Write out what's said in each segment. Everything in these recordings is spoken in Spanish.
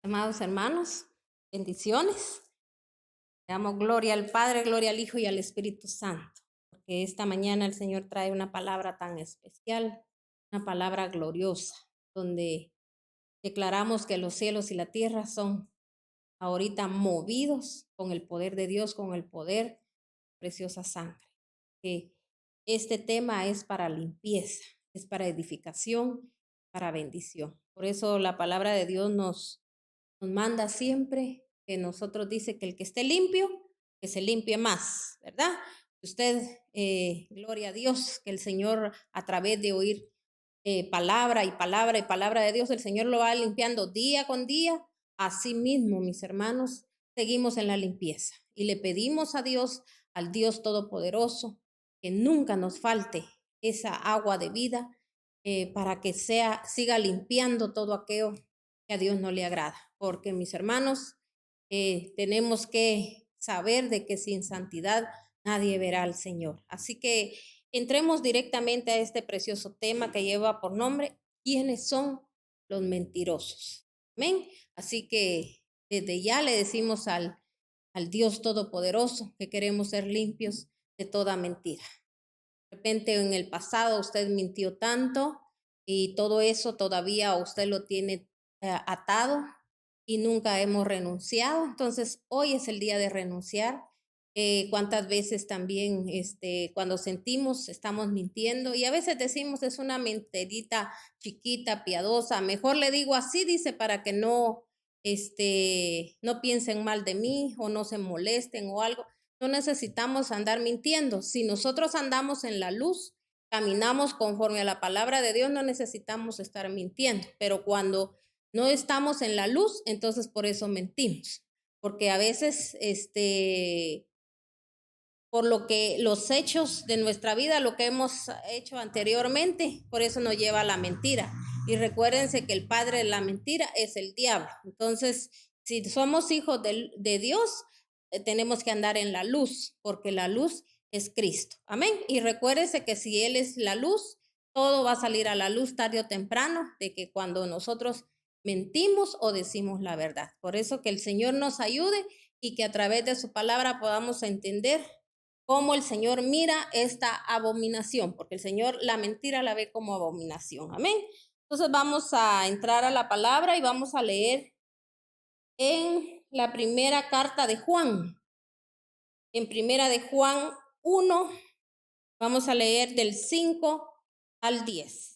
Amados hermanos, bendiciones. Damos gloria al Padre, gloria al Hijo y al Espíritu Santo, porque esta mañana el Señor trae una palabra tan especial, una palabra gloriosa, donde declaramos que los cielos y la tierra son ahorita movidos con el poder de Dios, con el poder de preciosa sangre. Que este tema es para limpieza, es para edificación, para bendición. Por eso la palabra de Dios nos manda siempre que nosotros dice que el que esté limpio, que se limpie más, ¿verdad? Usted, gloria a Dios, que el Señor a través de oír palabra y palabra y palabra de Dios, el Señor lo va limpiando día con día. Así mismo, mis hermanos, seguimos en la limpieza y le pedimos a Dios, al Dios Todopoderoso, que nunca nos falte esa agua de vida para que siga limpiando todo aquello que a Dios no le agrada. Porque mis hermanos, tenemos que saber de que sin santidad nadie verá al Señor. Así que entremos directamente a este precioso tema que lleva por nombre, ¿quiénes son los mentirosos? Amén. Así que desde ya le decimos al Dios Todopoderoso que queremos ser limpios de toda mentira. De repente en el pasado usted mintió tanto y todo eso todavía usted lo tiene atado y nunca hemos renunciado. Entonces hoy es el día de renunciar. Cuántas veces también cuando sentimos estamos mintiendo y a veces decimos es una mentirita chiquita, piadosa, mejor le digo así, dice, para que no piensen mal de mí o no se molesten o algo. No necesitamos andar mintiendo. Si nosotros andamos en la luz, caminamos conforme a la palabra de Dios, no necesitamos estar mintiendo. Pero cuando no estamos en la luz, entonces por eso mentimos. Porque a veces, por lo que los hechos de nuestra vida, lo que hemos hecho anteriormente, por eso nos lleva a la mentira. Y recuérdense que el padre de la mentira es el diablo. Entonces, si somos hijos de Dios, tenemos que andar en la luz, porque la luz es Cristo. Amén. Y recuérdense que si Él es la luz, todo va a salir a la luz tarde o temprano, de que cuando nosotros mentimos o decimos la verdad. Por eso que el Señor nos ayude y que a través de su palabra podamos entender cómo el Señor mira esta abominación, porque el Señor la mentira la ve como abominación. Amén. Entonces vamos a entrar a la palabra y vamos a leer en la primera carta de Juan. En primera de Juan 1, vamos a leer del 5 al 10.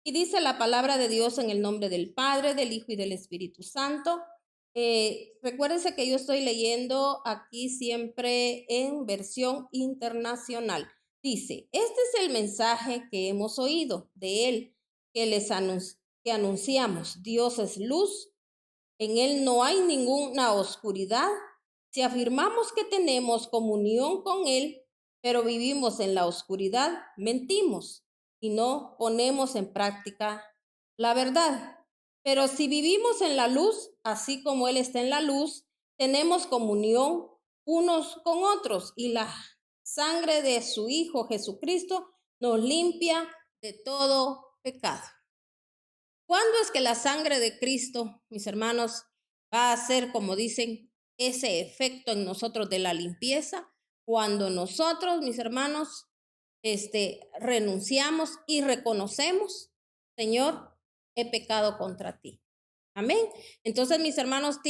Y dice la palabra de Dios en el nombre del Padre, del Hijo y del Espíritu Santo. Recuérdense que yo estoy leyendo aquí siempre en versión internacional. Dice, este es el mensaje que hemos oído de Él, que anunciamos. Dios es luz, en Él no hay ninguna oscuridad. Si afirmamos que tenemos comunión con Él, pero vivimos en la oscuridad, mentimos y no ponemos en práctica la verdad. Pero si vivimos en la luz, así como Él está en la luz, tenemos comunión unos con otros y la sangre de su Hijo Jesucristo nos limpia de todo pecado. ¿Cuándo es que la sangre de Cristo, mis hermanos, va a hacer, como dicen, ese efecto en nosotros de la limpieza? Cuando nosotros, mis hermanos, renunciamos y reconocemos, Señor, he pecado contra ti. Amén. Entonces, mis hermanos,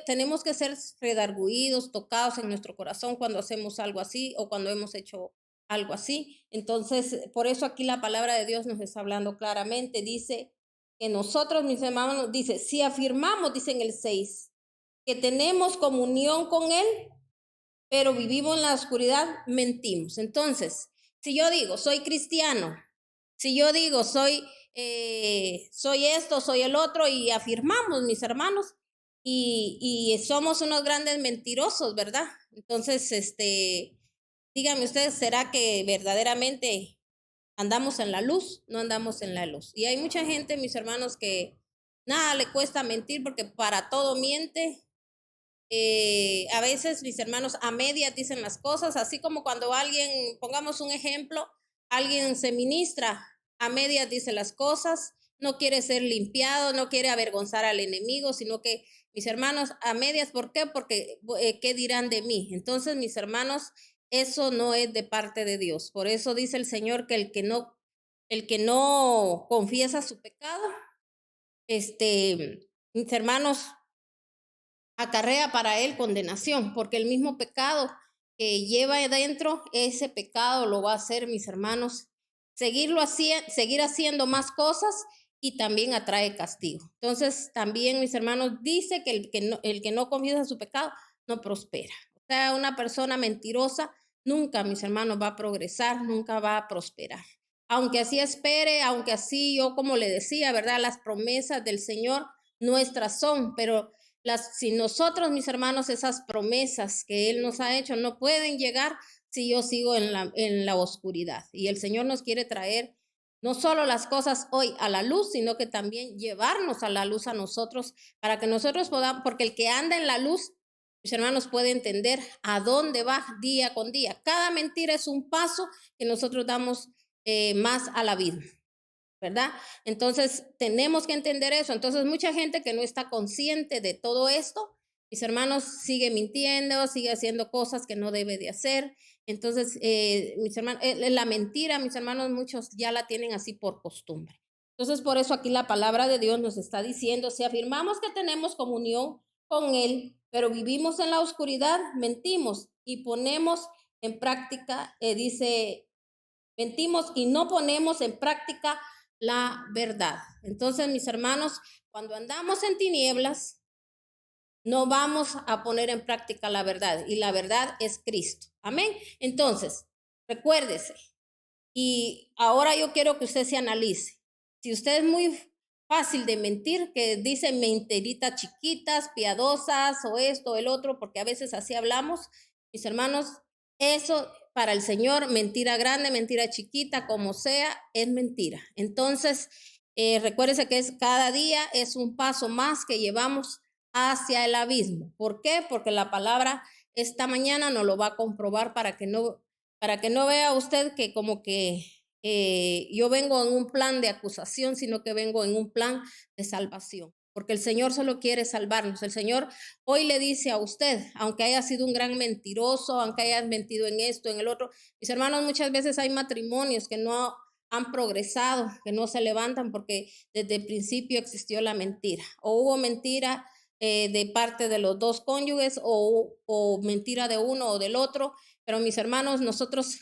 tenemos que ser redarguidos, tocados en nuestro corazón cuando hacemos algo así o cuando hemos hecho algo así. Entonces, por eso aquí la palabra de Dios nos está hablando claramente. Dice que nosotros, mis hermanos, dice, si afirmamos, dice en el 6, que tenemos comunión con Él, pero vivimos en la oscuridad, mentimos. Entonces, si yo digo, soy cristiano, si yo digo, soy esto, soy el otro, y afirmamos, mis hermanos, y somos unos grandes mentirosos, ¿verdad? Entonces, díganme ustedes, ¿será que verdaderamente andamos en la luz? No andamos en la luz. Y hay mucha gente, mis hermanos, que nada le cuesta mentir porque para todo miente. A veces, mis hermanos, a medias dicen las cosas, así como cuando alguien, pongamos un ejemplo, alguien se ministra, a medias dice las cosas, no quiere ser limpiado, no quiere avergonzar al enemigo, sino que, mis hermanos, a medias, ¿por qué? Porque, ¿qué dirán de mí? Entonces, mis hermanos, eso no es de parte de Dios. Por eso dice el Señor que el que no confiesa su pecado, mis hermanos, acarrea para él condenación, porque el mismo pecado que lleva adentro, ese pecado lo va a hacer, mis hermanos, seguir haciendo más cosas y también atrae castigo. Entonces, también, mis hermanos, dice que el que no confiesa su pecado no prospera. O sea, una persona mentirosa nunca, mis hermanos, va a progresar, nunca va a prosperar. Aunque así espere, aunque así yo, como le decía, ¿verdad? Las promesas del Señor nuestras son, pero si nosotros, mis hermanos, esas promesas que Él nos ha hecho no pueden llegar si yo sigo en la oscuridad. Y el Señor nos quiere traer no solo las cosas hoy a la luz, sino que también llevarnos a la luz a nosotros para que nosotros podamos, porque el que anda en la luz, mis hermanos, puede entender a dónde va día con día. Cada mentira es un paso que nosotros damos más a la vida, ¿verdad? Entonces, tenemos que entender eso. Entonces, mucha gente que no está consciente de todo esto, mis hermanos, sigue mintiendo, sigue haciendo cosas que no debe de hacer. Entonces, mis hermanos, la mentira, mis hermanos, muchos ya la tienen así por costumbre. Entonces, por eso aquí la palabra de Dios nos está diciendo, si afirmamos que tenemos comunión con Él, pero vivimos en la oscuridad, mentimos y ponemos en práctica, mentimos y no ponemos en práctica la verdad. Entonces, mis hermanos, cuando andamos en tinieblas, no vamos a poner en práctica la verdad, y la verdad es Cristo. Amén. Entonces, recuérdese, y ahora yo quiero que usted se analice. Si usted es muy fácil de mentir, que dice mentiritas chiquitas, piadosas, o esto, o el otro, porque a veces así hablamos, mis hermanos, eso para el Señor, mentira grande, mentira chiquita, como sea, es mentira. Entonces, recuérdese que cada día es un paso más que llevamos hacia el abismo. ¿Por qué? Porque la palabra esta mañana nos lo va a comprobar para que no vea usted que como que yo vengo en un plan de acusación, sino que vengo en un plan de salvación. Porque el Señor solo quiere salvarnos. El Señor hoy le dice a usted, aunque haya sido un gran mentiroso, aunque haya mentido en esto, en el otro, mis hermanos, muchas veces hay matrimonios que no han progresado, que no se levantan porque desde el principio existió la mentira. O hubo mentira de parte de los dos cónyuges, o mentira de uno o del otro. Pero, mis hermanos, nosotros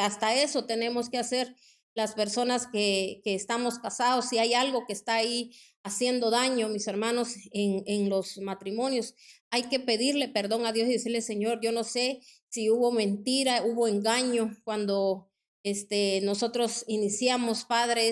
hasta eso tenemos que hacer las personas que estamos casados. Si hay algo que está ahí haciendo daño, mis hermanos, en los matrimonios, hay que pedirle perdón a Dios y decirle, Señor, yo no sé si hubo mentira, hubo engaño cuando nosotros iniciamos, Padre,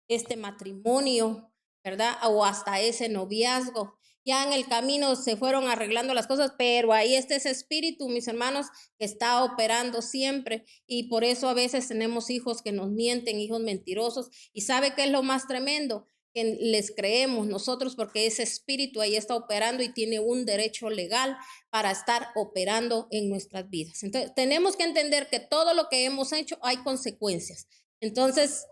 este matrimonio, ¿verdad? O hasta ese noviazgo. Ya en el camino se fueron arreglando las cosas, pero ahí está ese espíritu, mis hermanos, que está operando siempre. Y por eso a veces tenemos hijos que nos mienten, hijos mentirosos. ¿Y sabe qué es lo más tremendo? Que les creemos nosotros, porque ese espíritu ahí está operando y tiene un derecho legal para estar operando en nuestras vidas. Entonces, tenemos que entender que todo lo que hemos hecho hay consecuencias. Entonces,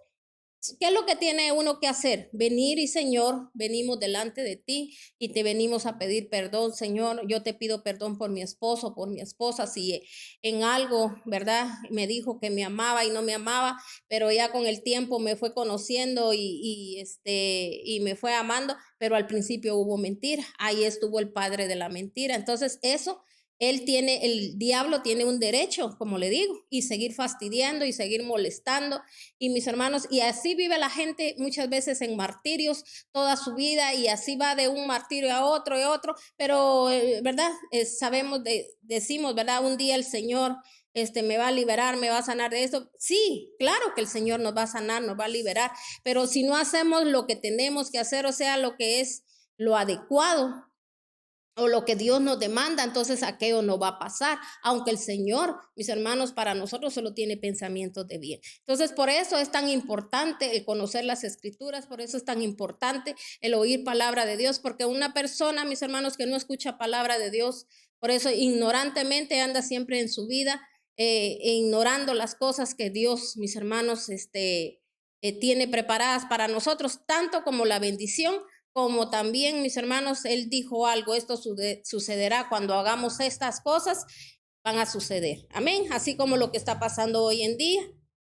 ¿qué es lo que tiene uno que hacer? Venir y, Señor, venimos delante de ti y te venimos a pedir perdón, Señor. Yo te pido perdón por mi esposo, por mi esposa, si en algo, ¿verdad? Me dijo que me amaba y no me amaba, pero ya con el tiempo me fue conociendo y me fue amando, pero al principio hubo mentira. Ahí estuvo el padre de la mentira. Entonces, el diablo tiene un derecho, como le digo, y seguir fastidiando y seguir molestando. Y, mis hermanos, y así vive la gente muchas veces en martirios toda su vida, y así va de un martirio a otro y otro, pero, ¿verdad? Decimos, ¿verdad? Un día el Señor me va a liberar, me va a sanar de esto. Sí, claro que el Señor nos va a sanar, nos va a liberar, pero si no hacemos lo que tenemos que hacer, o sea, lo que es lo adecuado, o lo que Dios nos demanda, entonces aquello no va a pasar, aunque el Señor, mis hermanos, para nosotros solo tiene pensamientos de bien. Entonces, por eso es tan importante el conocer las Escrituras, por eso es tan importante el oír palabra de Dios, porque una persona, mis hermanos, que no escucha palabra de Dios, por eso ignorantemente anda siempre en su vida, ignorando las cosas que Dios, mis hermanos, tiene preparadas para nosotros, tanto como la bendición, como también, mis hermanos, Él dijo algo, esto sucederá cuando hagamos estas cosas, van a suceder. Amén. Así como lo que está pasando hoy en día,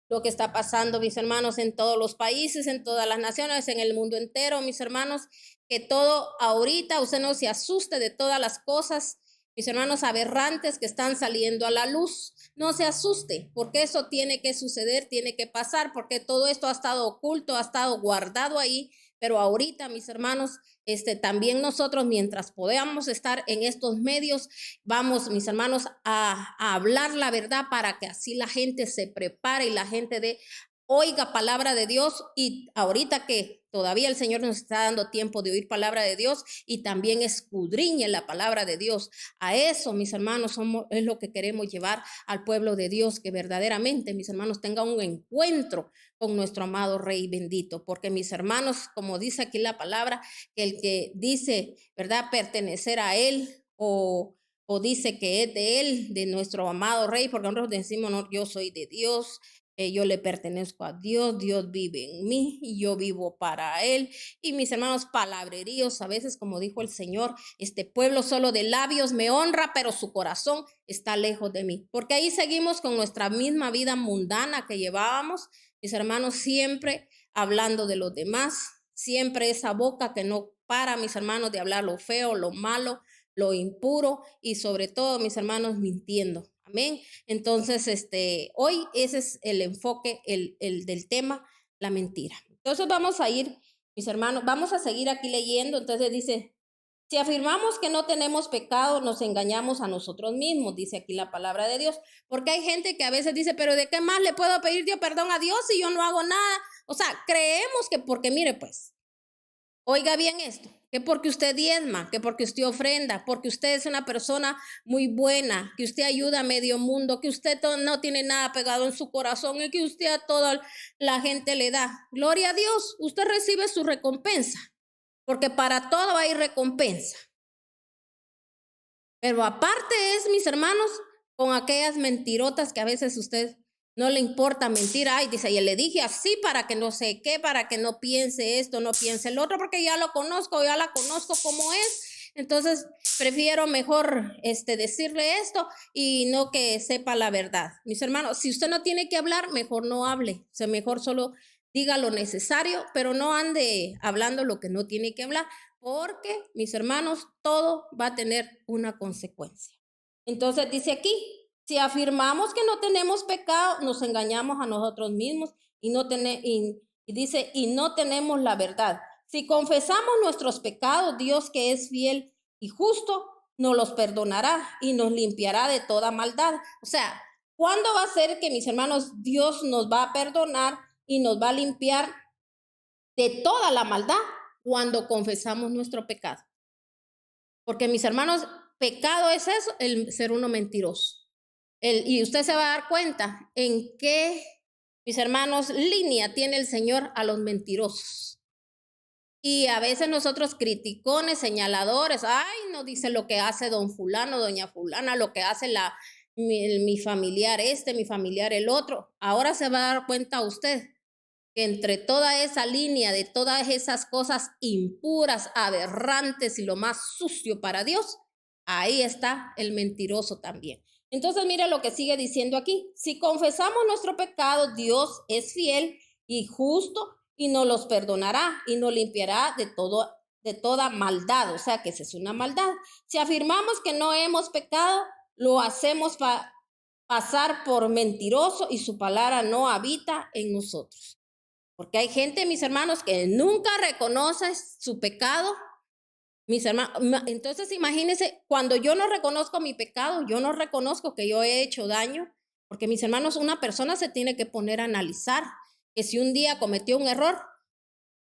lo que está pasando, mis hermanos, en todos los países, en todas las naciones, en el mundo entero, mis hermanos, que todo ahorita usted no se asuste de todas las cosas, mis hermanos, aberrantes que están saliendo a la luz. No se asuste, porque eso tiene que suceder, tiene que pasar, porque todo esto ha estado oculto, ha estado guardado ahí. Pero ahorita, mis hermanos, también nosotros, mientras podamos estar en estos medios, vamos, mis hermanos, a hablar la verdad para que así la gente se prepare y la gente oiga palabra de Dios. Y ahorita que todavía el Señor nos está dando tiempo de oír palabra de Dios, y también escudriñe la palabra de Dios. A eso, mis hermanos, es lo que queremos llevar al pueblo de Dios, que verdaderamente, mis hermanos, tenga un encuentro con nuestro amado Rey bendito. Porque, mis hermanos, como dice aquí la palabra, que el que dice, ¿verdad?, pertenecer a Él o dice que es de Él, de nuestro amado Rey, porque nosotros decimos, no, yo soy de Dios, yo le pertenezco a Dios, Dios vive en mí y yo vivo para Él. Y mis hermanos, palabreríos, a veces, como dijo el Señor, este pueblo solo de labios me honra, pero su corazón está lejos de mí. Porque ahí seguimos con nuestra misma vida mundana que llevábamos, mis hermanos, siempre hablando de los demás, siempre esa boca que no para, mis hermanos, de hablar lo feo, lo malo, lo impuro, y sobre todo, mis hermanos, mintiendo. Amén. Entonces, hoy ese es el enfoque, el del tema, la mentira. Entonces vamos a ir, mis hermanos, vamos a seguir aquí leyendo. Entonces dice, si afirmamos que no tenemos pecado, nos engañamos a nosotros mismos, dice aquí la palabra de Dios. Porque hay gente que a veces dice, pero ¿de qué más le puedo pedir yo perdón a Dios si yo no hago nada? O sea, creemos que porque, mire pues, oiga bien esto, que porque usted diezma, que porque usted ofrenda, porque usted es una persona muy buena, que usted ayuda a medio mundo, que usted no tiene nada pegado en su corazón y que usted a toda la gente le da. Gloria a Dios, usted recibe su recompensa, porque para todo hay recompensa. Pero aparte es, mis hermanos, con aquellas mentirotas que a veces usted no le importa mentir. Ay, dice, y le dije así para que no sé qué, para que no piense esto, no piense el otro, porque ya lo conozco, ya la conozco como es. Entonces, prefiero mejor decirle esto y no que sepa la verdad. Mis hermanos, si usted no tiene que hablar, mejor no hable. O sea, mejor solo diga lo necesario, pero no ande hablando lo que no tiene que hablar, porque, mis hermanos, todo va a tener una consecuencia. Entonces dice aquí, si afirmamos que no tenemos pecado, nos engañamos a nosotros mismos y dice, y no tenemos la verdad. Si confesamos nuestros pecados, Dios, que es fiel y justo, nos los perdonará y nos limpiará de toda maldad. O sea, ¿cuándo va a ser que, mis hermanos, Dios nos va a perdonar y nos va a limpiar de toda la maldad? Cuando confesamos nuestro pecado. Porque, mis hermanos, pecado es eso, el ser uno mentiroso. Y usted se va a dar cuenta en qué, mis hermanos, línea tiene el Señor a los mentirosos. Y a veces nosotros criticones, señaladores, ay, no dice lo que hace don fulano, doña fulana, lo que hace mi familiar mi familiar el otro. Ahora se va a dar cuenta usted que entre toda esa línea de todas esas cosas impuras, aberrantes y lo más sucio para Dios, ahí está el mentiroso también. Entonces, mire lo que sigue diciendo aquí. Si confesamos nuestro pecado, Dios es fiel y justo y nos los perdonará y nos limpiará de toda maldad. O sea que esa es una maldad. Si afirmamos que no hemos pecado, lo hacemos pasar por mentiroso y su palabra no habita en nosotros. Porque hay gente, mis hermanos, que nunca reconoce su pecado. Mis hermanos, entonces imagínense, cuando yo no reconozco mi pecado, yo no reconozco que yo he hecho daño, porque, mis hermanos, una persona se tiene que poner a analizar que si un día cometió un error,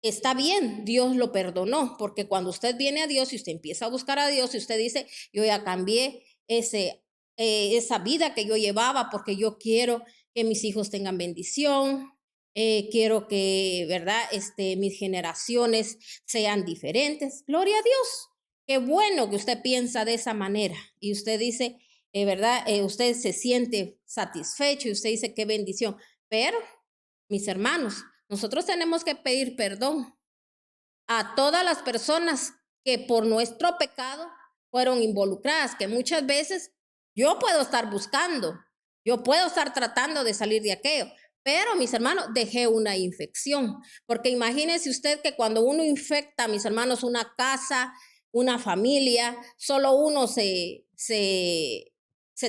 está bien, Dios lo perdonó, porque cuando usted viene a Dios y usted empieza a buscar a Dios y usted dice, yo ya cambié esa vida que yo llevaba porque yo quiero que mis hijos tengan bendición, quiero que, ¿verdad? Mis generaciones sean diferentes. Gloria a Dios. Qué bueno que usted piensa de esa manera y usted dice, ¿verdad? Usted se siente satisfecho y usted dice, qué bendición. Pero, mis hermanos, nosotros tenemos que pedir perdón a todas las personas que por nuestro pecado fueron involucradas, que muchas veces yo puedo estar buscando, yo puedo estar tratando de salir de aquello, pero mis hermanos, dejé una infección, porque imagínense usted que cuando uno infecta, mis hermanos, una casa, una familia, solo uno se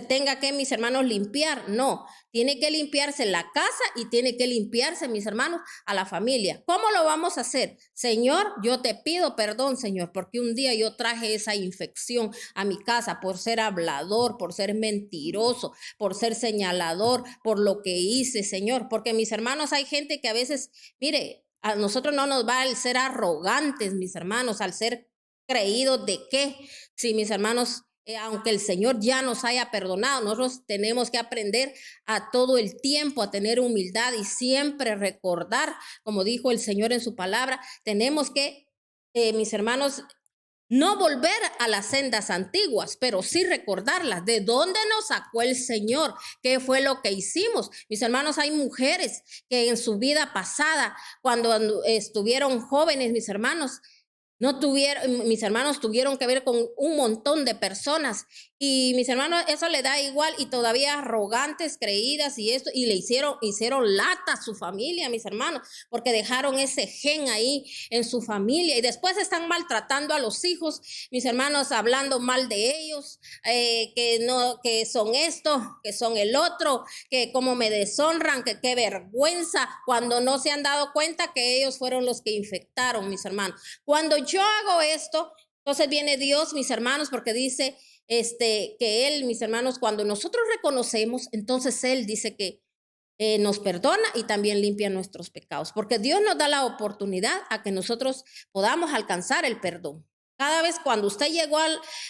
tenga que, mis hermanos, limpiar. No, tiene que limpiarse la casa y tiene que limpiarse, mis hermanos, a la familia. ¿Cómo lo vamos a hacer? Señor, yo te pido perdón, Señor, porque un día yo traje esa infección a mi casa por ser hablador, por ser mentiroso, por ser señalador, por lo que hice, Señor. Porque mis hermanos, hay gente que a veces, mire, a nosotros no nos va el ser arrogantes, mis hermanos, al ser creídos de qué. Si mis hermanos, aunque el Señor ya nos haya perdonado, nosotros tenemos que aprender a todo el tiempo a tener humildad y siempre recordar, como dijo el Señor en su palabra, tenemos que, mis hermanos, no volver a las sendas antiguas, pero sí recordarlas. ¿De dónde nos sacó el Señor? ¿Qué fue lo que hicimos? Mis hermanos, hay mujeres que en su vida pasada, cuando estuvieron jóvenes, mis hermanos, no tuvieron, mis hermanos tuvieron que ver con un montón de personas y mis hermanos eso le da igual y todavía arrogantes, creídas y esto, y le hicieron lata a su familia, mis hermanos, porque dejaron ese gen ahí en su familia y después están maltratando a los hijos, mis hermanos, hablando mal de ellos, que no, que son esto, que son el otro, que como me deshonran, que qué vergüenza, cuando no se han dado cuenta que ellos fueron los que infectaron, mis hermanos. Cuando yo hago esto, entonces viene Dios, mis hermanos, porque dice que Él, mis hermanos, cuando nosotros reconocemos, entonces Él dice que nos perdona y también limpia nuestros pecados, porque Dios nos da la oportunidad a que nosotros podamos alcanzar el perdón. Cada vez cuando usted llegó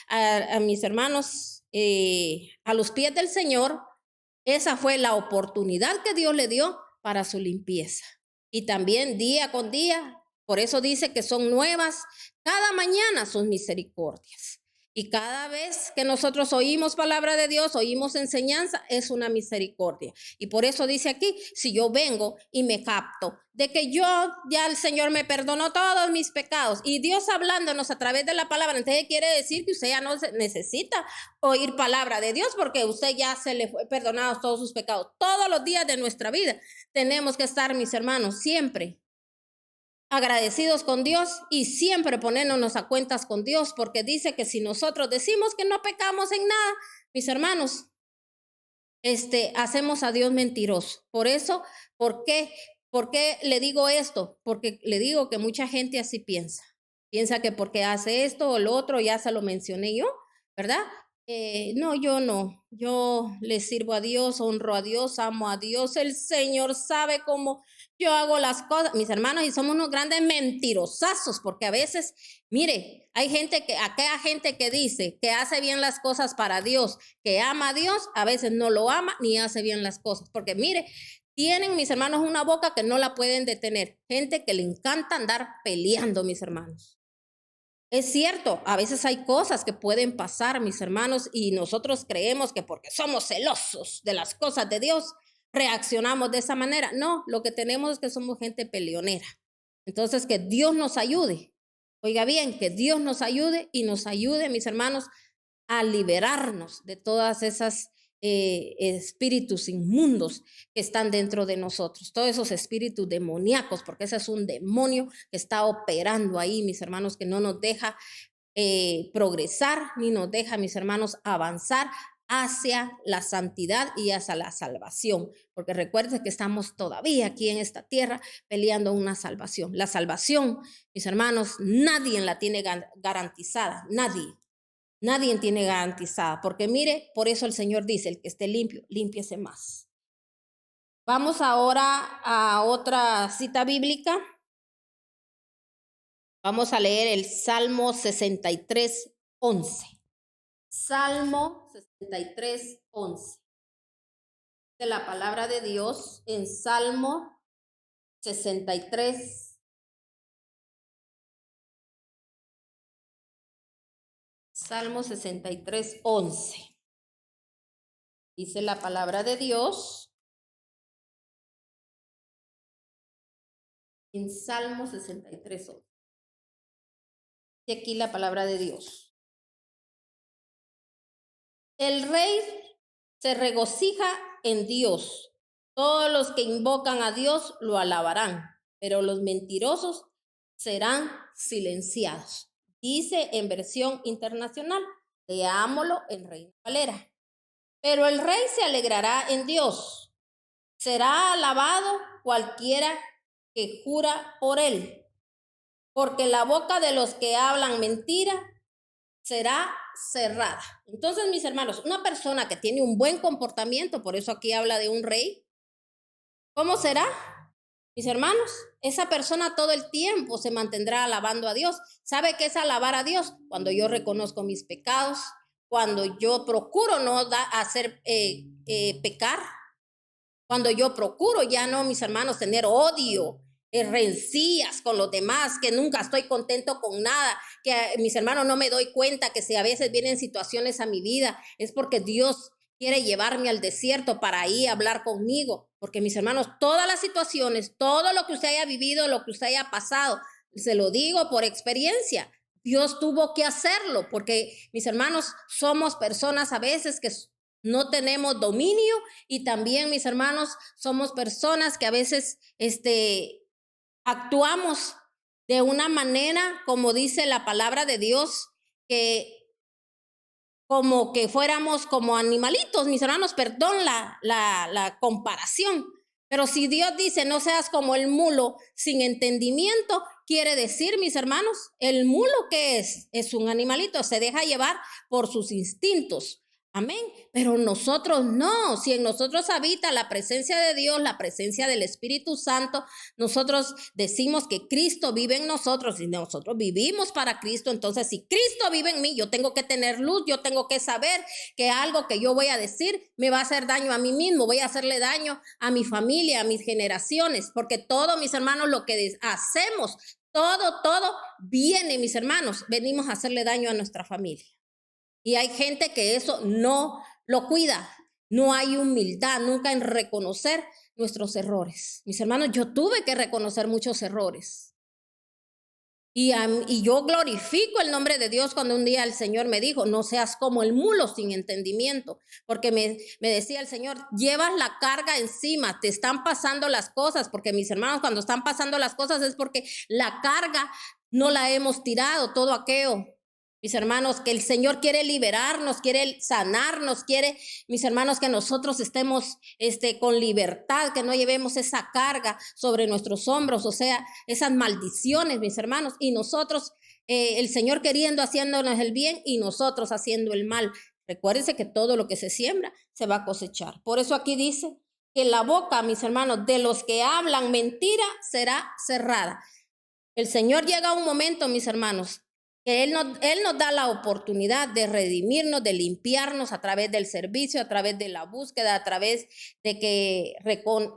a mis hermanos, a los pies del Señor, esa fue la oportunidad que Dios le dio para su limpieza. Y también día con día, por eso dice que son nuevas, cada mañana sus misericordias. Y cada vez que nosotros oímos palabra de Dios, oímos enseñanza, es una misericordia. Y por eso dice aquí, si yo vengo y me capto de que yo, ya el Señor me perdonó todos mis pecados y Dios hablándonos a través de la palabra, entonces quiere decir que usted ya no necesita oír palabra de Dios porque usted ya se le fue perdonado todos sus pecados. Todos los días de nuestra vida tenemos que estar, mis hermanos, siempre agradecidos con Dios y siempre ponernos a cuentas con Dios, porque dice que si nosotros decimos que no pecamos en nada, mis hermanos, hacemos a Dios mentiroso. Por eso, ¿por qué? ¿Por qué le digo esto? Porque le digo que mucha gente así piensa. Piensa que porque hace esto o lo otro, ya se lo mencioné yo, ¿verdad? No, yo no. Yo le sirvo a Dios, honro a Dios, amo a Dios. El Señor sabe cómo yo hago las cosas, mis hermanos, y somos unos grandes mentirosazos, porque a veces, mire, hay gente aquella gente que dice que hace bien las cosas para Dios, que ama a Dios, a veces no lo ama ni hace bien las cosas, porque mire, tienen, mis hermanos, una boca que no la pueden detener. Gente que le encanta andar peleando, mis hermanos. Es cierto, a veces hay cosas que pueden pasar, mis hermanos, y nosotros creemos que porque somos celosos de las cosas de Dios, reaccionamos de esa manera. No, lo que tenemos es que somos gente peleonera. Entonces, que Dios nos ayude. Oiga bien, que Dios nos ayude y nos ayude, mis hermanos, a liberarnos de todas esas espíritus inmundos que están dentro de nosotros, todos esos espíritus demoníacos, porque ese es un demonio que está operando ahí, mis hermanos, que no nos deja progresar, ni nos deja, mis hermanos, avanzar hacia la santidad y hacia la salvación, porque recuerden que estamos todavía aquí en esta tierra peleando una salvación. La salvación, mis hermanos, nadie la tiene garantizada, nadie. Nadie tiene garantizada, porque mire, por eso el Señor dice, el que esté limpio, límpiese más. Vamos ahora a otra cita bíblica. Vamos a leer el Salmo 63, 11. Salmo 63, 11. De la palabra de Dios en Salmo 63. Salmo 63, 11. Dice la palabra de Dios. en Salmo 63. Y aquí la palabra de Dios. El rey se regocija en Dios. Todos los que invocan a Dios lo alabarán, pero los mentirosos serán silenciados. Dice en versión internacional, leámoslo en Reina Valera. Pero el rey se alegrará en Dios. Será alabado cualquiera que jura por él, porque la boca de los que hablan mentira será cerrada. Entonces, mis hermanos, una persona que tiene un buen comportamiento, por eso aquí habla de un rey, ¿cómo será? Mis hermanos, esa persona todo el tiempo se mantendrá alabando a Dios. ¿Sabe qué es alabar a Dios? Cuando yo reconozco mis pecados, cuando yo procuro no hacer pecar, cuando yo procuro ya no, mis hermanos, tener odio, rencillas con los demás, que nunca estoy contento con nada, que mis hermanos no me doy cuenta que si a veces vienen situaciones a mi vida, es porque Dios quiere llevarme al desierto para ahí hablar conmigo, porque mis hermanos, todas las situaciones, todo lo que usted haya vivido, lo que usted haya pasado, se lo digo por experiencia, Dios tuvo que hacerlo, porque mis hermanos, somos personas a veces que no tenemos dominio y también, mis hermanos, somos personas que a veces actuamos de una manera, como dice la palabra de Dios, que como que fuéramos como animalitos, mis hermanos, perdón la comparación. Pero si Dios dice, no seas como el mulo sin entendimiento, quiere decir, mis hermanos, el mulo que es un animalito, se deja llevar por sus instintos. Amén. Pero nosotros no, si en nosotros habita la presencia de Dios, la presencia del Espíritu Santo, nosotros decimos que Cristo vive en nosotros y nosotros vivimos para Cristo. Entonces, si Cristo vive en mí, yo tengo que tener luz, yo tengo que saber que algo que yo voy a decir me va a hacer daño a mí mismo, voy a hacerle daño a mi familia, a mis generaciones, porque todo, mis hermanos, lo que hacemos, todo viene, mis hermanos, venimos a hacerle daño a nuestra familia. Y hay gente que eso no lo cuida. No hay humildad nunca en reconocer nuestros errores. Mis hermanos, yo tuve que reconocer muchos errores. Y yo glorifico el nombre de Dios cuando un día el Señor me dijo, no seas como el mulo sin entendimiento. Porque me decía el Señor, llevas la carga encima, te están pasando las cosas. Porque mis hermanos, cuando están pasando las cosas es porque la carga no la hemos tirado, todo aquello. Mis hermanos, que el Señor quiere liberarnos, quiere sanarnos, quiere, mis hermanos, que nosotros estemos con libertad, que no llevemos esa carga sobre nuestros hombros, o sea, esas maldiciones, mis hermanos, y nosotros, el Señor queriendo, haciéndonos el bien y nosotros haciendo el mal. Recuérdense que todo lo que se siembra se va a cosechar. Por eso aquí dice que la boca, mis hermanos, de los que hablan mentira será cerrada. El Señor llega a un momento, mis hermanos, que Él nos da la oportunidad de redimirnos, de limpiarnos a través del servicio, a través de la búsqueda, a través de que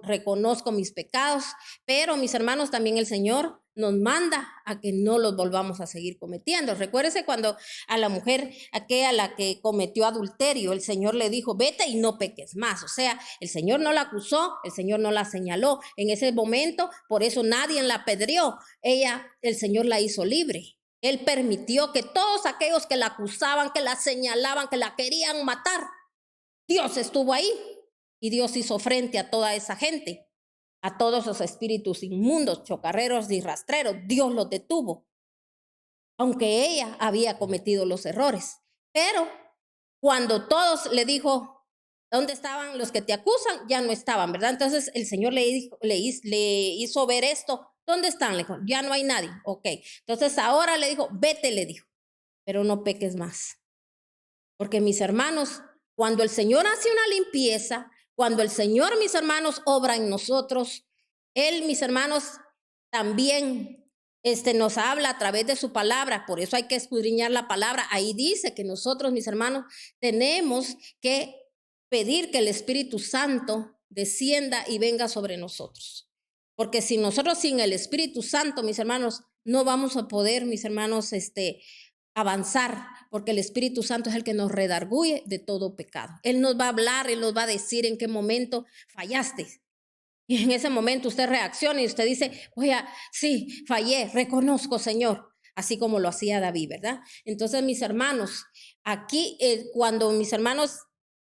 reconozco mis pecados. Pero, mis hermanos, también el Señor nos manda a que no los volvamos a seguir cometiendo. Recuérdese cuando a la mujer, aquella la que cometió adulterio, el Señor le dijo, vete y no peques más. O sea, el Señor no la acusó, el Señor no la señaló. En ese momento, por eso nadie la apedreó. El Señor la hizo libre. Él permitió que todos aquellos que la acusaban, que la señalaban, que la querían matar, Dios estuvo ahí y Dios hizo frente a toda esa gente, a todos esos espíritus inmundos, chocarreros y rastreros. Dios los detuvo, aunque ella había cometido los errores. Pero cuando todos le dijo, ¿dónde estaban los que te acusan? Ya no estaban, ¿verdad? Entonces el Señor le hizo ver esto. ¿Dónde están? Le dijo, ya no hay nadie. Ok. Entonces ahora le dijo, vete, le dijo, pero no peques más. Porque mis hermanos, cuando el Señor hace una limpieza, cuando el Señor, mis hermanos, obra en nosotros, Él, mis hermanos, también nos habla a través de su palabra. Por eso hay que escudriñar la palabra. Ahí dice que nosotros, mis hermanos, tenemos que pedir que el Espíritu Santo descienda y venga sobre nosotros. Porque si nosotros sin el Espíritu Santo, mis hermanos, no vamos a poder, mis hermanos, avanzar, porque el Espíritu Santo es el que nos redarguye de todo pecado. Él nos va a hablar, Él nos va a decir en qué momento fallaste. Y en ese momento usted reacciona y usted dice, oye, sí, fallé, reconozco, Señor, así como lo hacía David, ¿verdad? Entonces, mis hermanos, aquí cuando mis hermanos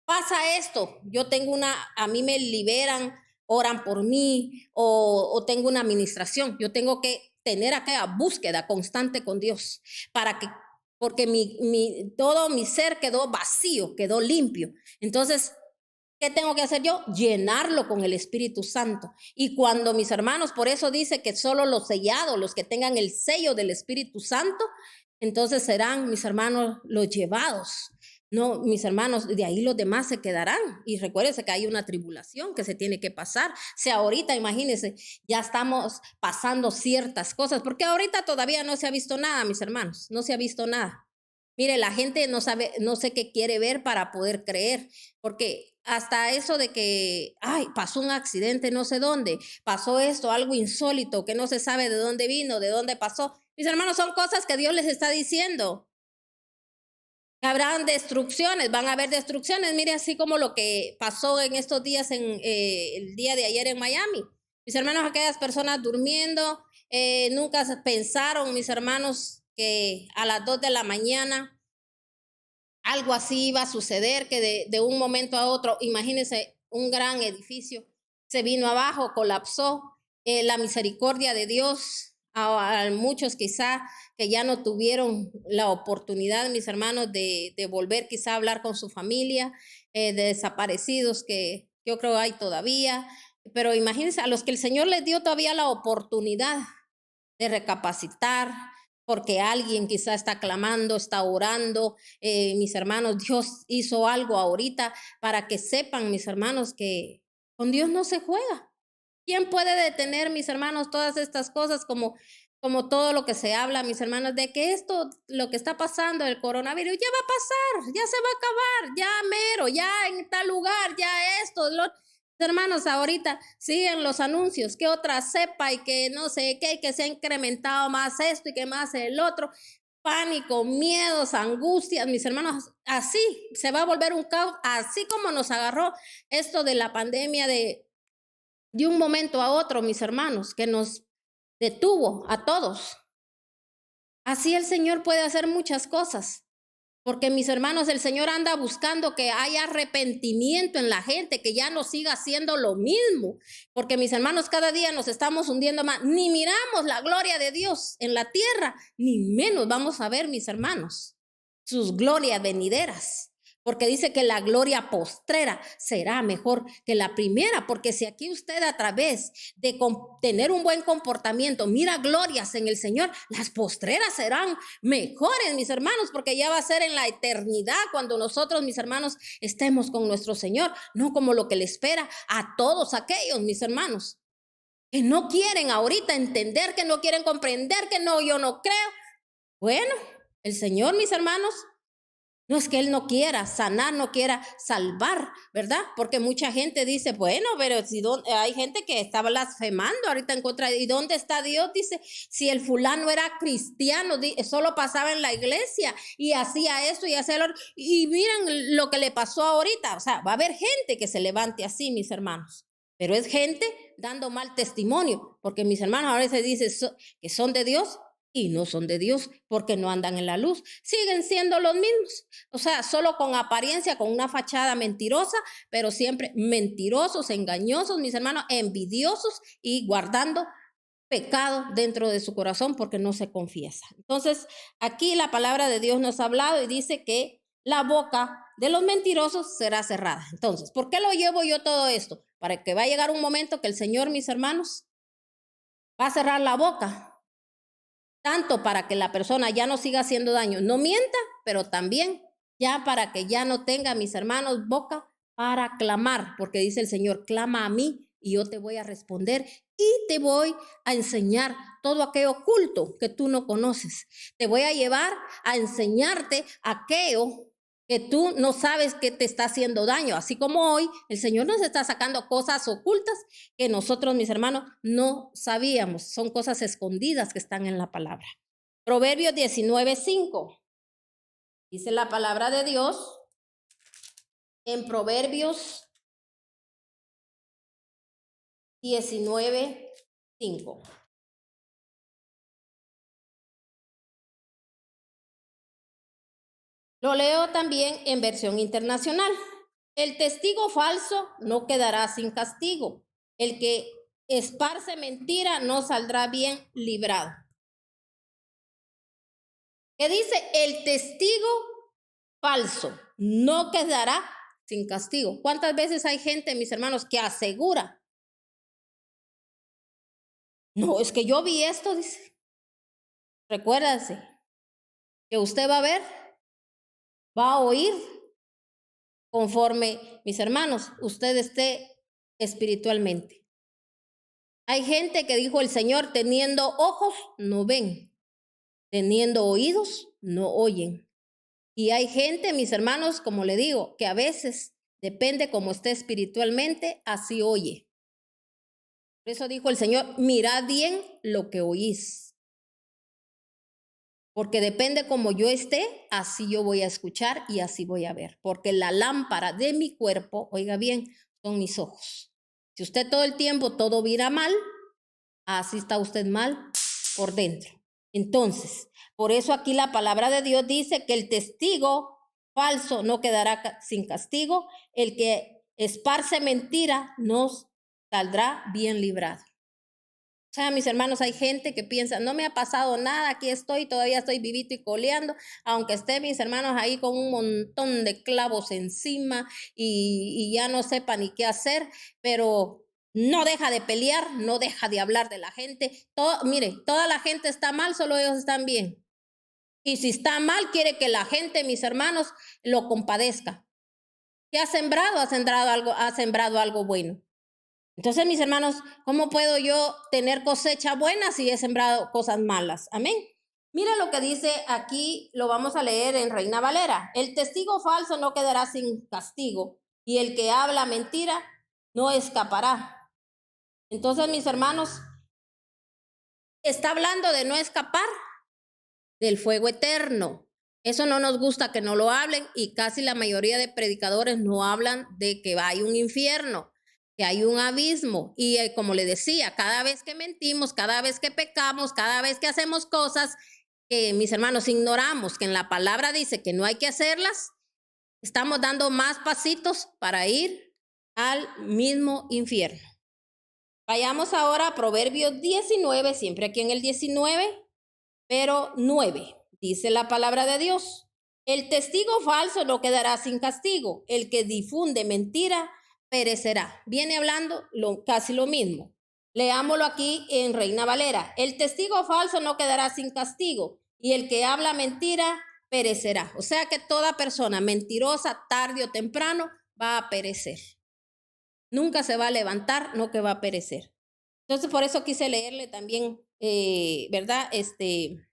pasa esto, yo tengo a mí me liberan, oran por mí o tengo una administración, yo tengo que tener aquella búsqueda constante con Dios para que, porque todo mi ser quedó vacío, quedó limpio. Entonces, ¿qué tengo que hacer yo? Llenarlo con el Espíritu Santo. Y cuando mis hermanos, por eso dice que solo los sellados, los que tengan el sello del Espíritu Santo, entonces serán mis hermanos los llevados. No, mis hermanos, de ahí los demás se quedarán. Y recuérdense que hay una tribulación que se tiene que pasar. Si ahorita, imagínense, ya estamos pasando ciertas cosas, porque ahorita todavía no se ha visto nada, mis hermanos, no se ha visto nada. Mire, la gente no sabe, no sé qué quiere ver para poder creer, porque hasta eso de que, ay, pasó un accidente no sé dónde, pasó esto, algo insólito que no se sabe de dónde vino, de dónde pasó. Mis hermanos, son cosas que Dios les está diciendo. Habrán destrucciones, van a haber destrucciones. Mire, así como lo que pasó en estos días, el día de ayer en Miami. Mis hermanos, aquellas personas durmiendo, nunca pensaron, mis hermanos, que a las 2 de la mañana algo así iba a suceder, que de un momento a otro, imagínense, un gran edificio se vino abajo, colapsó. La misericordia de Dios a muchos quizá que ya no tuvieron la oportunidad, mis hermanos, de volver quizá a hablar con su familia, de desaparecidos que yo creo hay todavía, pero imagínense a los que el Señor les dio todavía la oportunidad de recapacitar, porque alguien quizá está clamando, está orando. Mis hermanos, Dios hizo algo ahorita para que sepan, mis hermanos, que con Dios no se juega. ¿Quién puede detener, mis hermanos, todas estas cosas como todo lo que se habla, mis hermanos, de que esto, lo que está pasando, el coronavirus, ya va a pasar, ya se va a acabar, ya mero, ya en tal lugar, ya esto, hermanos, ahorita siguen los anuncios, que otra cepa y que no sé qué, y que se ha incrementado más esto y que más el otro. Pánico, miedos, angustias, mis hermanos, así se va a volver un caos, así como nos agarró esto de la pandemia de un momento a otro, mis hermanos, que nos detuvo a todos. Así el Señor puede hacer muchas cosas. Porque mis hermanos, el Señor anda buscando que haya arrepentimiento en la gente, que ya no siga haciendo lo mismo. Porque mis hermanos, cada día nos estamos hundiendo más. Ni miramos la gloria de Dios en la tierra, ni menos vamos a ver, mis hermanos, sus glorias venideras. Porque dice que la gloria postrera será mejor que la primera. Porque si aquí usted a través de tener un buen comportamiento mira glorias en el Señor, las postreras serán mejores, mis hermanos, porque ya va a ser en la eternidad cuando nosotros, mis hermanos, estemos con nuestro Señor, no como lo que le espera a todos aquellos, mis hermanos, que no quieren ahorita entender, que no quieren comprender, que no, yo no creo. Bueno, el Señor, mis hermanos, no es que Él no quiera sanar, no quiera salvar, ¿verdad? Porque mucha gente dice, bueno, pero si hay gente que está blasfemando ahorita en contra. ¿Y dónde está Dios? Dice, si el fulano era cristiano, solo pasaba en la iglesia y hacía eso y hacía lo otro. Y miren lo que le pasó ahorita. O sea, va a haber gente que se levante así, mis hermanos. Pero es gente dando mal testimonio, porque mis hermanos a veces dicen que son de Dios y no son de Dios porque no andan en la luz. Siguen siendo los mismos. O sea, solo con apariencia, con una fachada mentirosa, pero siempre mentirosos, engañosos, mis hermanos, envidiosos y guardando pecado dentro de su corazón porque no se confiesa. Entonces, aquí la palabra de Dios nos ha hablado y dice que la boca de los mentirosos será cerrada. Entonces, ¿por qué lo llevo yo todo esto? Para que va a llegar un momento que el Señor, mis hermanos, va a cerrar la boca tanto para que la persona ya no siga haciendo daño, no mienta, pero también ya para que ya no tenga, mis hermanos, boca para clamar, porque dice el Señor, clama a mí y yo te voy a responder y te voy a enseñar todo aquello oculto que tú no conoces. Te voy a llevar a enseñarte aquello que tú no sabes que te está haciendo daño. Así como hoy el Señor nos está sacando cosas ocultas que nosotros, mis hermanos, no sabíamos. Son cosas escondidas que están en la palabra. Proverbios 19:5. Dice la palabra de Dios en Proverbios 19:5. Lo leo también en versión internacional. El testigo falso no quedará sin castigo. El que esparce mentira no saldrá bien librado. ¿Qué dice? El testigo falso no quedará sin castigo. ¿Cuántas veces hay gente, mis hermanos, que asegura? No, es que yo vi esto, dice. Recuérdase que usted va a ver, va a oír conforme, mis hermanos, usted esté espiritualmente. Hay gente que dijo el Señor, teniendo ojos, no ven, teniendo oídos, no oyen. Y hay gente, mis hermanos, como le digo, que a veces, depende cómo esté espiritualmente, así oye. Por eso dijo el Señor, mirad bien lo que oís. Porque depende cómo yo esté, así yo voy a escuchar y así voy a ver. Porque la lámpara de mi cuerpo, oiga bien, son mis ojos. Si usted todo el tiempo todo mira mal, así está usted mal por dentro. Entonces, por eso aquí la palabra de Dios dice que el testigo falso no quedará sin castigo, el que esparce mentira no saldrá bien librado. O sea, mis hermanos, hay gente que piensa, no me ha pasado nada, aquí estoy, todavía estoy vivito y coleando, aunque esté mis hermanos ahí con un montón de clavos encima y ya no sepa ni qué hacer, pero no deja de pelear, no deja de hablar de la gente. Mire, toda la gente está mal, solo ellos están bien. Y si está mal, quiere que la gente, mis hermanos, lo compadezca. ¿Qué ha sembrado? Ha sembrado algo bueno. Entonces, mis hermanos, ¿cómo puedo yo tener cosecha buena si he sembrado cosas malas? Amén. Mira lo que dice aquí, lo vamos a leer en Reina Valera. El testigo falso no quedará sin castigo y el que habla mentira no escapará. Entonces, mis hermanos, está hablando de no escapar del fuego eterno. Eso no nos gusta que no lo hablen y casi la mayoría de predicadores no hablan de que hay un infierno, que hay un abismo. Y como le decía, cada vez que mentimos, cada vez que pecamos, cada vez que hacemos cosas que mis hermanos ignoramos, que en la palabra dice que no hay que hacerlas, estamos dando más pasitos para ir al mismo infierno. Vayamos ahora a Proverbios 19, siempre aquí en el 19, pero 9. Dice la palabra de Dios. El testigo falso no quedará sin castigo. El que difunde mentira perecerá. Viene hablando casi lo mismo. Leámoslo aquí en Reina Valera. El testigo falso no quedará sin castigo y el que habla mentira perecerá. O sea que toda persona mentirosa, tarde o temprano, va a perecer. Nunca se va a levantar, no que va a perecer. Entonces, por eso quise leerle también, ¿verdad? De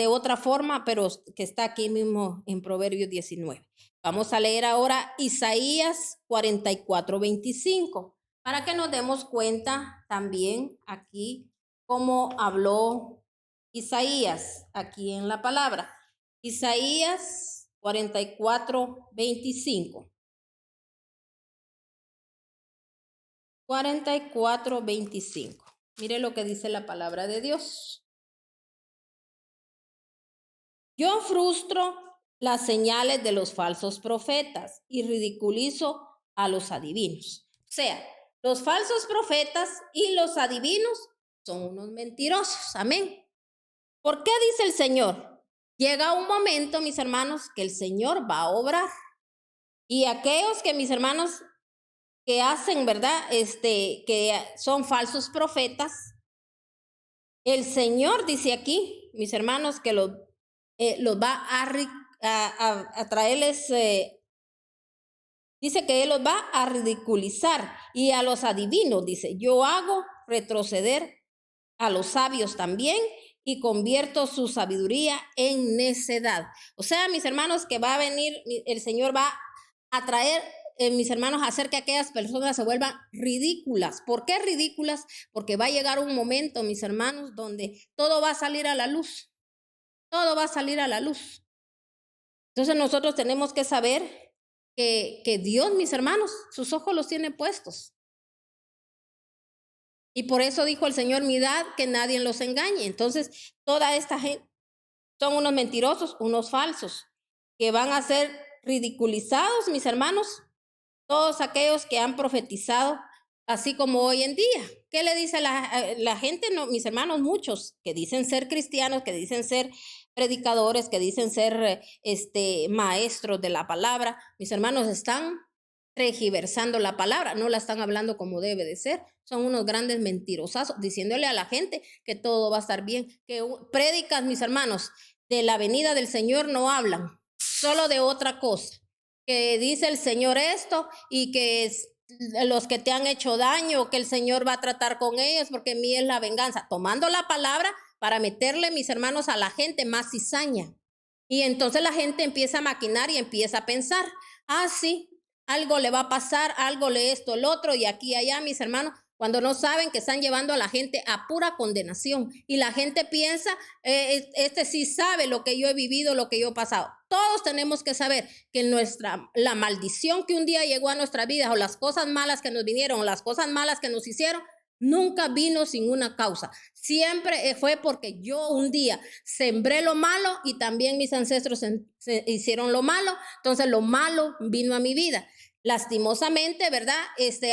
otra forma, pero que está aquí mismo en Proverbios 19. Vamos a leer ahora Isaías 44:25, para que nos demos cuenta también aquí cómo habló Isaías aquí en la palabra. Isaías 44:25. 44:25. Mire lo que dice la palabra de Dios. Yo frustro las señales de los falsos profetas y ridiculizo a los adivinos. O sea, los falsos profetas y los adivinos son unos mentirosos. Amén. ¿Por qué dice el Señor? Llega un momento, mis hermanos, que el Señor va a obrar. Y aquellos que, mis hermanos, que hacen, ¿verdad? Que son falsos profetas, el Señor dice aquí, mis hermanos, que los va a traerles, dice que Él los va a ridiculizar y a los adivinos, dice, yo hago retroceder a los sabios también y convierto su sabiduría en necedad. O sea, mis hermanos, que va a venir, el Señor va a traer, mis hermanos, a hacer que aquellas personas se vuelvan ridículas. ¿Por qué ridículas? Porque va a llegar un momento, mis hermanos, donde todo va a salir a la luz. Todo va a salir a la luz. Entonces nosotros tenemos que saber que Dios, mis hermanos, sus ojos los tiene puestos. Y por eso dijo el Señor, mirad que nadie los engañe. Entonces, toda esta gente son unos mentirosos, unos falsos, que van a ser ridiculizados, mis hermanos, todos aquellos que han profetizado, así como hoy en día. ¿Qué le dice la gente? No, mis hermanos, muchos que dicen ser cristianos, que dicen ser predicadores, que dicen ser maestros de la palabra, mis hermanos, están tergiversando la palabra, no la están hablando como debe de ser. Son unos grandes mentirosazos, diciéndole a la gente que todo va a estar bien. Que prédicas, mis hermanos, de la venida del Señor no hablan, solo de otra cosa. Que dice el Señor esto y que los que te han hecho daño, que el Señor va a tratar con ellos porque mí es la venganza. Tomando la palabra para meterle, mis hermanos, a la gente más cizaña. Y entonces la gente empieza a maquinar y empieza a pensar, sí, algo le va a pasar, algo le esto, el otro, y aquí y allá, mis hermanos, cuando no saben que están llevando a la gente a pura condenación. Y la gente piensa, este sí sabe lo que yo he vivido, lo que yo he pasado. Todos tenemos que saber que la maldición que un día llegó a nuestra vida, o las cosas malas que nos vinieron, o las cosas malas que nos hicieron, nunca vino sin una causa. Siempre fue porque yo un día sembré lo malo y también mis ancestros hicieron lo malo. Entonces lo malo vino a mi vida. Lastimosamente, ¿verdad?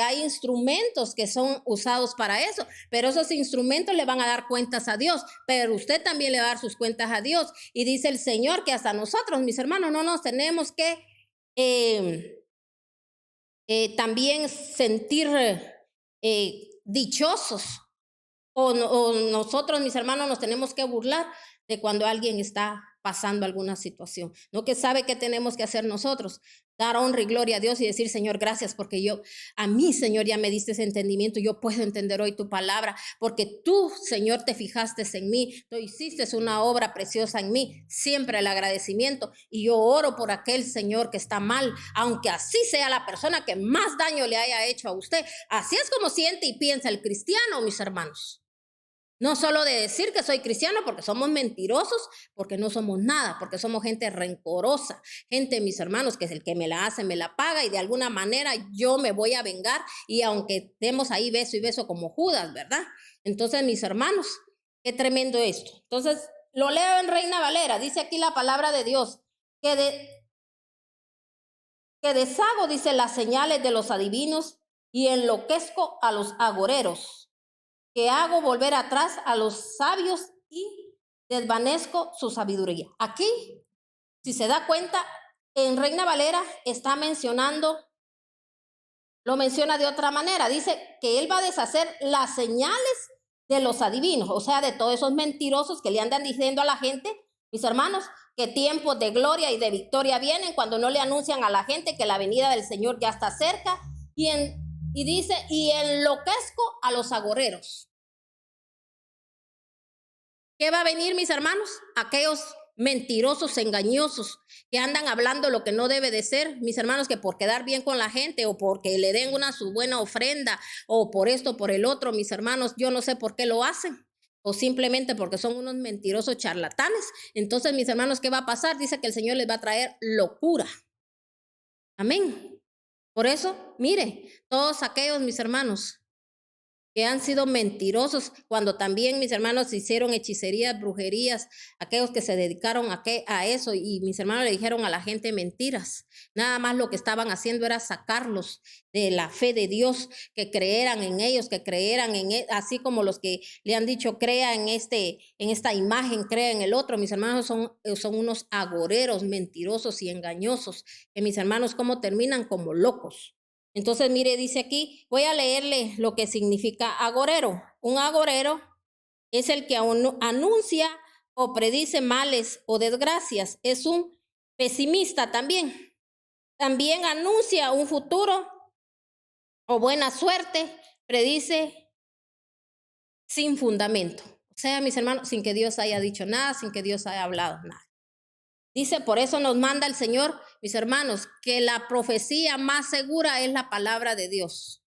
Hay instrumentos que son usados para eso, pero esos instrumentos le van a dar cuentas a Dios, pero usted también le va a dar sus cuentas a Dios. Y dice el Señor que hasta nosotros, mis hermanos, no nos tenemos que también sentir dichosos, o nosotros, mis hermanos, nos tenemos que burlar de cuando alguien está pasando alguna situación. No, que sabe qué tenemos que hacer nosotros, dar honra y gloria a Dios y decir, Señor, gracias porque a mí, Señor, ya me diste ese entendimiento, yo puedo entender hoy tu palabra, porque tú, Señor, te fijaste en mí, tú hiciste una obra preciosa en mí, siempre el agradecimiento, y yo oro por aquel Señor que está mal, aunque así sea la persona que más daño le haya hecho a usted. Así es como siente y piensa el cristiano, mis hermanos. No solo de decir que soy cristiano, porque somos mentirosos, porque no somos nada, porque somos gente rencorosa, gente, mis hermanos, que es el que me la hace, me la paga, y de alguna manera yo me voy a vengar, y aunque demos ahí beso y beso como Judas, ¿verdad? Entonces, mis hermanos, qué tremendo esto. Entonces, lo leo en Reina Valera, dice aquí la palabra de Dios, que deshago, dice, las señales de los adivinos y enloquezco a los agoreros, que hago volver atrás a los sabios y desvanezco su sabiduría. Aquí, si se da cuenta, en Reina Valera está mencionando, lo menciona de otra manera, dice que él va a deshacer las señales de los adivinos, o sea, de todos esos mentirosos que le andan diciendo a la gente, mis hermanos, que tiempos de gloria y de victoria vienen cuando no le anuncian a la gente que la venida del Señor ya está cerca, y dice, y enloquezco a los agoreros. ¿Qué va a venir, mis hermanos? Aquellos mentirosos, engañosos, que andan hablando lo que no debe de ser, mis hermanos, que por quedar bien con la gente, o porque le den su buena ofrenda, o por esto, por el otro, mis hermanos, yo no sé por qué lo hacen, o simplemente porque son unos mentirosos charlatanes. Entonces, mis hermanos, ¿qué va a pasar? Dice que el Señor les va a traer locura. Amén. Por eso, mire, todos aquellos, mis hermanos, que han sido mentirosos, cuando también mis hermanos hicieron hechicerías, brujerías, aquellos que se dedicaron a eso, y mis hermanos le dijeron a la gente mentiras. Nada más lo que estaban haciendo era sacarlos de la fe de Dios, que creyeran en ellos, que creyeran en él, así como los que le han dicho crea en esta imagen, crea en el otro. Mis hermanos son unos agoreros, mentirosos y engañosos, que mis hermanos cómo terminan como locos. Entonces, mire, dice aquí, voy a leerle lo que significa agorero. Un agorero es el que anuncia o predice males o desgracias. Es un pesimista también. También anuncia un futuro o buena suerte, predice sin fundamento. O sea, mis hermanos, sin que Dios haya dicho nada, sin que Dios haya hablado nada. Dice, por eso nos manda el Señor, mis hermanos, que la profecía más segura es la palabra de Dios.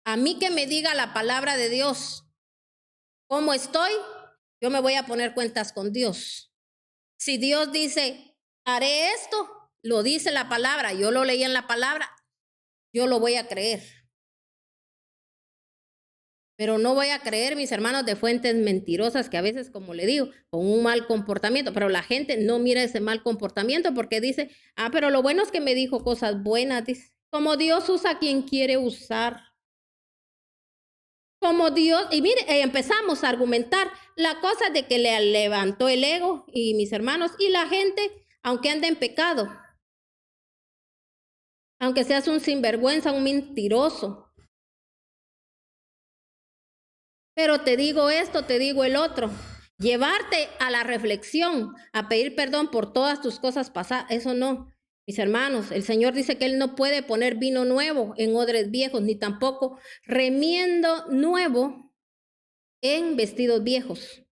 A mí que me diga la palabra de Dios cómo estoy, yo me voy a poner cuentas con Dios. Si Dios dice, haré esto, lo dice la palabra, yo lo leí en la palabra, yo lo voy a creer. Pero no voy a creer, mis hermanos, de fuentes mentirosas que a veces, como le digo, con un mal comportamiento, pero la gente no mira ese mal comportamiento porque dice, pero lo bueno es que me dijo cosas buenas, dice, como Dios usa a quien quiere usar. Como Dios, y mire, empezamos a argumentar la cosa de que le levantó el ego y mis hermanos, y la gente, aunque anda en pecado, aunque seas un sinvergüenza, un mentiroso, pero te digo esto, te digo el otro. Llevarte a la reflexión, a pedir perdón por todas tus cosas pasadas, eso no. Mis hermanos, el Señor dice que Él no puede poner vino nuevo en odres viejos, ni tampoco remiendo nuevo en vestidos viejos.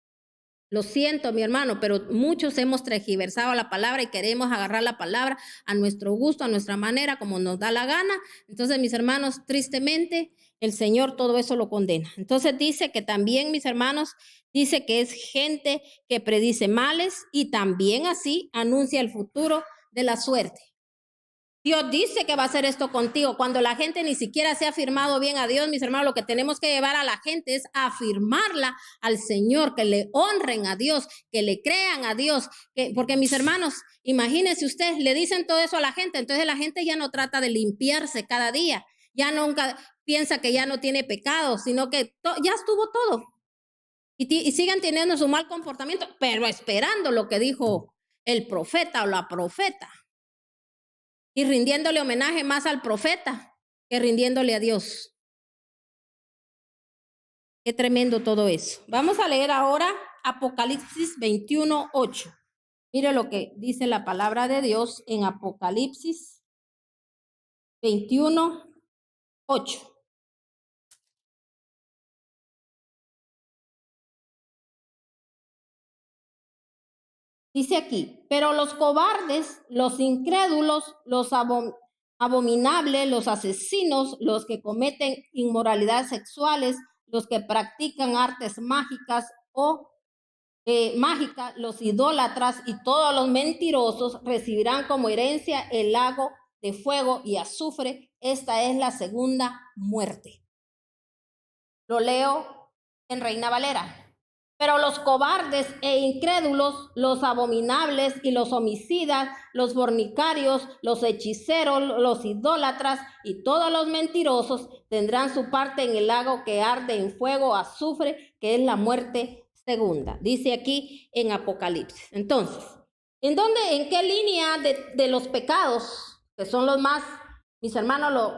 Lo siento, mi hermano, pero muchos hemos tergiversado la palabra y queremos agarrar la palabra a nuestro gusto, a nuestra manera, como nos da la gana. Entonces, mis hermanos, tristemente, el Señor todo eso lo condena. Entonces dice que también, mis hermanos, dice que es gente que predice males y también así anuncia el futuro de la suerte. Dios dice que va a hacer esto contigo. Cuando la gente ni siquiera se ha afirmado bien a Dios, mis hermanos, lo que tenemos que llevar a la gente es afirmarla al Señor, que le honren a Dios, que le crean a Dios. Porque mis hermanos, imagínense ustedes, le dicen todo eso a la gente, entonces la gente ya no trata de limpiarse cada día, ya nunca piensa que ya no tiene pecado, sino que ya estuvo todo. Y siguen teniendo su mal comportamiento, pero esperando lo que dijo el profeta o la profeta. Y rindiéndole homenaje más al profeta que rindiéndole a Dios. Qué tremendo todo eso. Vamos a leer ahora Apocalipsis 21:8. Mire lo que dice la palabra de Dios en Apocalipsis 21:8. Dice aquí, pero los cobardes, los incrédulos, los abominables, los asesinos, los que cometen inmoralidades sexuales, los que practican artes mágicas mágicas, los idólatras y todos los mentirosos recibirán como herencia el lago de fuego y azufre. Esta es la segunda muerte. Lo leo en Reina Valera. Pero los cobardes e incrédulos, los abominables y los homicidas, los fornicarios, los hechiceros, los idólatras y todos los mentirosos tendrán su parte en el lago que arde en fuego, azufre, que es la muerte segunda. Dice aquí en Apocalipsis. Entonces, ¿en qué línea de los pecados, que son los más, mis hermanos,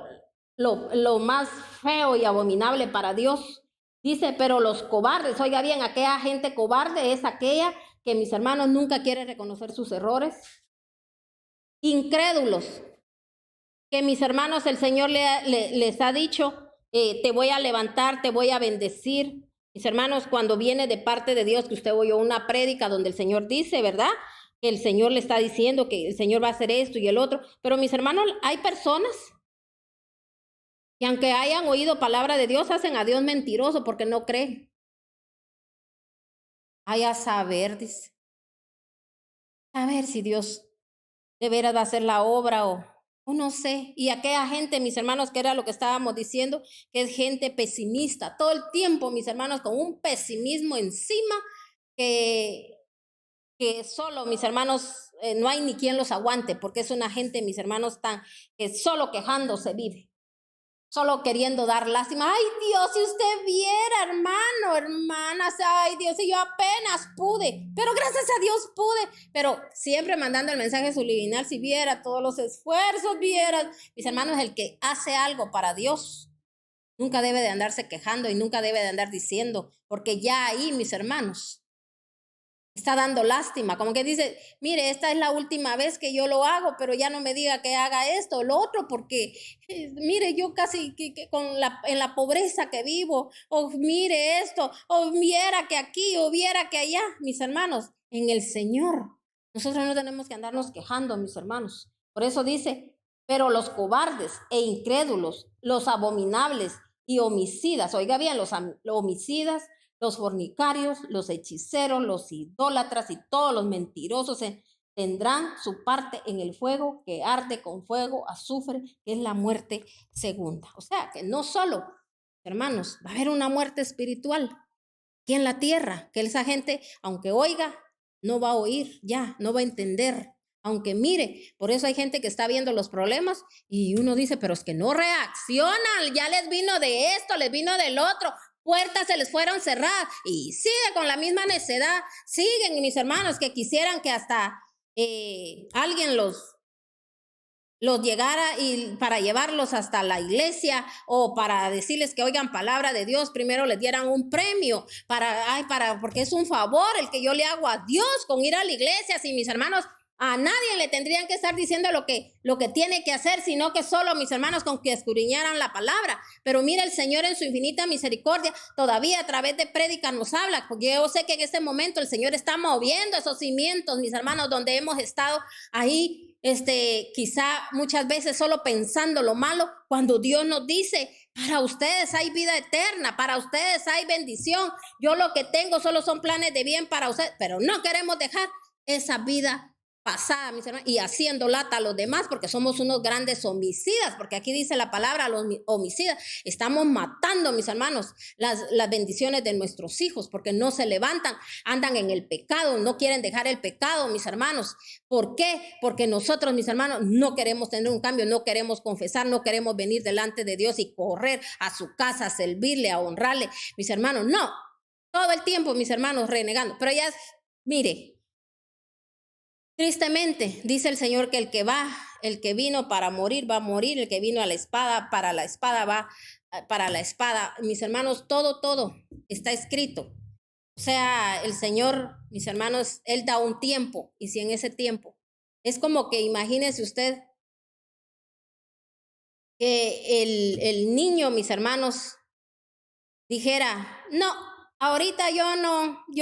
lo más feo y abominable para Dios? Dice, pero los cobardes, oiga bien, aquella gente cobarde es aquella que, mis hermanos, nunca quiere reconocer sus errores. Incrédulos, que mis hermanos, el Señor les ha dicho, te voy a levantar, te voy a bendecir. Mis hermanos, cuando viene de parte de Dios, que usted oyó una prédica donde el Señor dice, ¿verdad? Que el Señor le está diciendo que el Señor va a hacer esto y el otro. Pero mis hermanos, hay personas y aunque hayan oído palabra de Dios, hacen a Dios mentiroso porque no creen. Ay, a saber, dice. A ver si Dios de veras va a hacer la obra o no sé. Y aquella gente, mis hermanos, que era lo que estábamos diciendo, que es gente pesimista. Todo el tiempo, mis hermanos, con un pesimismo encima que solo, mis hermanos, no hay ni quien los aguante, porque es una gente, mis hermanos, que solo quejándose vive. Solo queriendo dar lástima. Ay, Dios, si usted viera, hermano, hermanas, ay, Dios, si yo apenas pude, pero gracias a Dios pude, pero siempre mandando el mensaje subliminal, si viera todos los esfuerzos, viera, mis hermanos, el que hace algo para Dios, nunca debe de andarse quejando y nunca debe de andar diciendo, porque ya ahí, mis hermanos, está dando lástima, como que dice, mire, esta es la última vez que yo lo hago, pero ya no me diga que haga esto o lo otro, porque mire, yo casi en la pobreza que vivo, o mire esto, o viera que aquí, o viera que allá, mis hermanos, en el Señor. Nosotros no tenemos que andarnos quejando, mis hermanos. Por eso dice, pero los cobardes e incrédulos, los abominables y homicidas, oiga bien, los homicidas, los fornicarios, los hechiceros, los idólatras y todos los mentirosos tendrán su parte en el fuego que arde con fuego, azufre, que es la muerte segunda. O sea, que no solo hermanos, va a haber una muerte espiritual aquí en la tierra, que esa gente, aunque oiga, no va a oír ya, no va a entender. Aunque mire, por eso hay gente que está viendo los problemas y uno dice, pero es que no reaccionan, ya les vino de esto, les vino del otro, puertas se les fueron cerradas y sigue con la misma necedad. Siguen mis hermanos que quisieran que hasta alguien los llegara y para llevarlos hasta la iglesia o para decirles que oigan palabra de Dios, primero les dieran un premio porque es un favor el que yo le hago a Dios con ir a la iglesia. Si mis hermanos, a nadie le tendrían que estar diciendo lo que tiene que hacer, sino que solo mis hermanos con que escudriñaran la palabra. Pero mira, el Señor en su infinita misericordia todavía a través de prédicas nos habla, porque yo sé que en este momento el Señor está moviendo esos cimientos, mis hermanos, donde hemos estado ahí quizá muchas veces solo pensando lo malo, cuando Dios nos dice, para ustedes hay vida eterna, para ustedes hay bendición, yo lo que tengo solo son planes de bien para ustedes, pero no queremos dejar esa vida pasada, mis hermanos, y haciendo lata a los demás, porque somos unos grandes homicidas, porque aquí dice la palabra, los homicidas, estamos matando, mis hermanos, las bendiciones de nuestros hijos, porque no se levantan, andan en el pecado, no quieren dejar el pecado, mis hermanos. ¿Por qué? Porque nosotros, mis hermanos, no queremos tener un cambio, no queremos confesar, no queremos venir delante de Dios y correr a su casa, a servirle, a honrarle, mis hermanos, no, todo el tiempo, mis hermanos, renegando, pero ya, mire, tristemente, dice el Señor que el que vino para morir va a morir, el que vino a la espada, para la espada va para la espada. Mis hermanos, todo está escrito. O sea, el Señor, mis hermanos, Él da un tiempo, y si en ese tiempo, es como que imagínese usted que el niño, mis hermanos, dijera, no, ahorita yo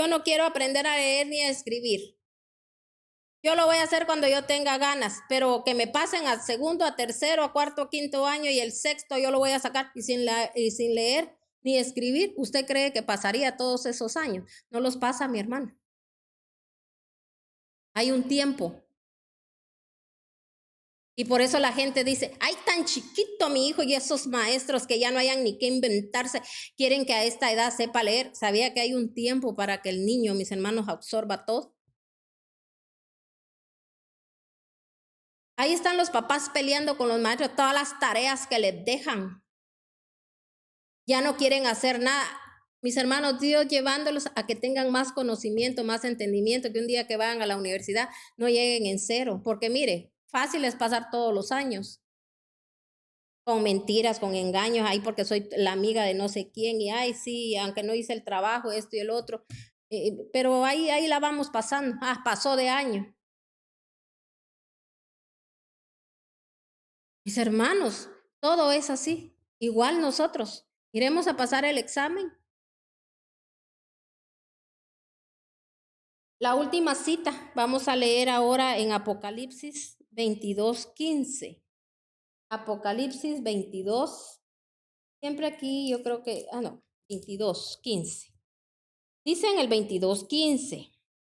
no quiero aprender a leer ni a escribir. Yo lo voy a hacer cuando yo tenga ganas, pero que me pasen al segundo, a tercero, a cuarto, a quinto año y el sexto yo lo voy a sacar y sin leer ni escribir. ¿Usted cree que pasaría todos esos años? No los pasa, mi hermano. Hay un tiempo. Y por eso la gente dice, ay, tan chiquito mi hijo, y esos maestros que ya no hayan ni qué inventarse, quieren que a esta edad sepa leer. ¿Sabía que hay un tiempo para que el niño, mis hermanos, absorba todo? Ahí están los papás peleando con los maestros, todas las tareas que les dejan. Ya no quieren hacer nada. Mis hermanos, Dios llevándolos a que tengan más conocimiento, más entendimiento, que un día que vayan a la universidad no lleguen en cero. Porque mire, fácil es pasar todos los años con mentiras, con engaños, ahí porque soy la amiga de no sé quién, y ay, sí, aunque no hice el trabajo, esto y el otro, pero ahí la vamos pasando. Pasó de año. Mis hermanos, todo es así. Igual nosotros. Iremos a pasar el examen. La última cita, vamos a leer ahora en Apocalipsis 22:15. Apocalipsis 22, siempre aquí yo creo que, 22:15. Dice en el 22:15,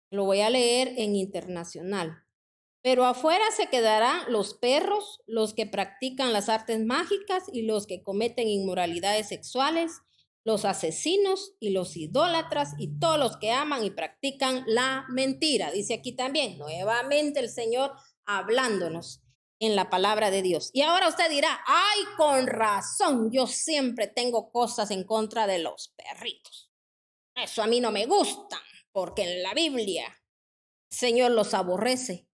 lo voy a leer en internacional. Pero afuera se quedarán los perros, los que practican las artes mágicas y los que cometen inmoralidades sexuales, los asesinos y los idólatras y todos los que aman y practican la mentira. Dice aquí también, nuevamente el Señor hablándonos en la palabra de Dios. Y ahora usted dirá, ay, con razón, yo siempre tengo cosas en contra de los perritos. Eso a mí no me gusta, porque en la Biblia el Señor los aborrece.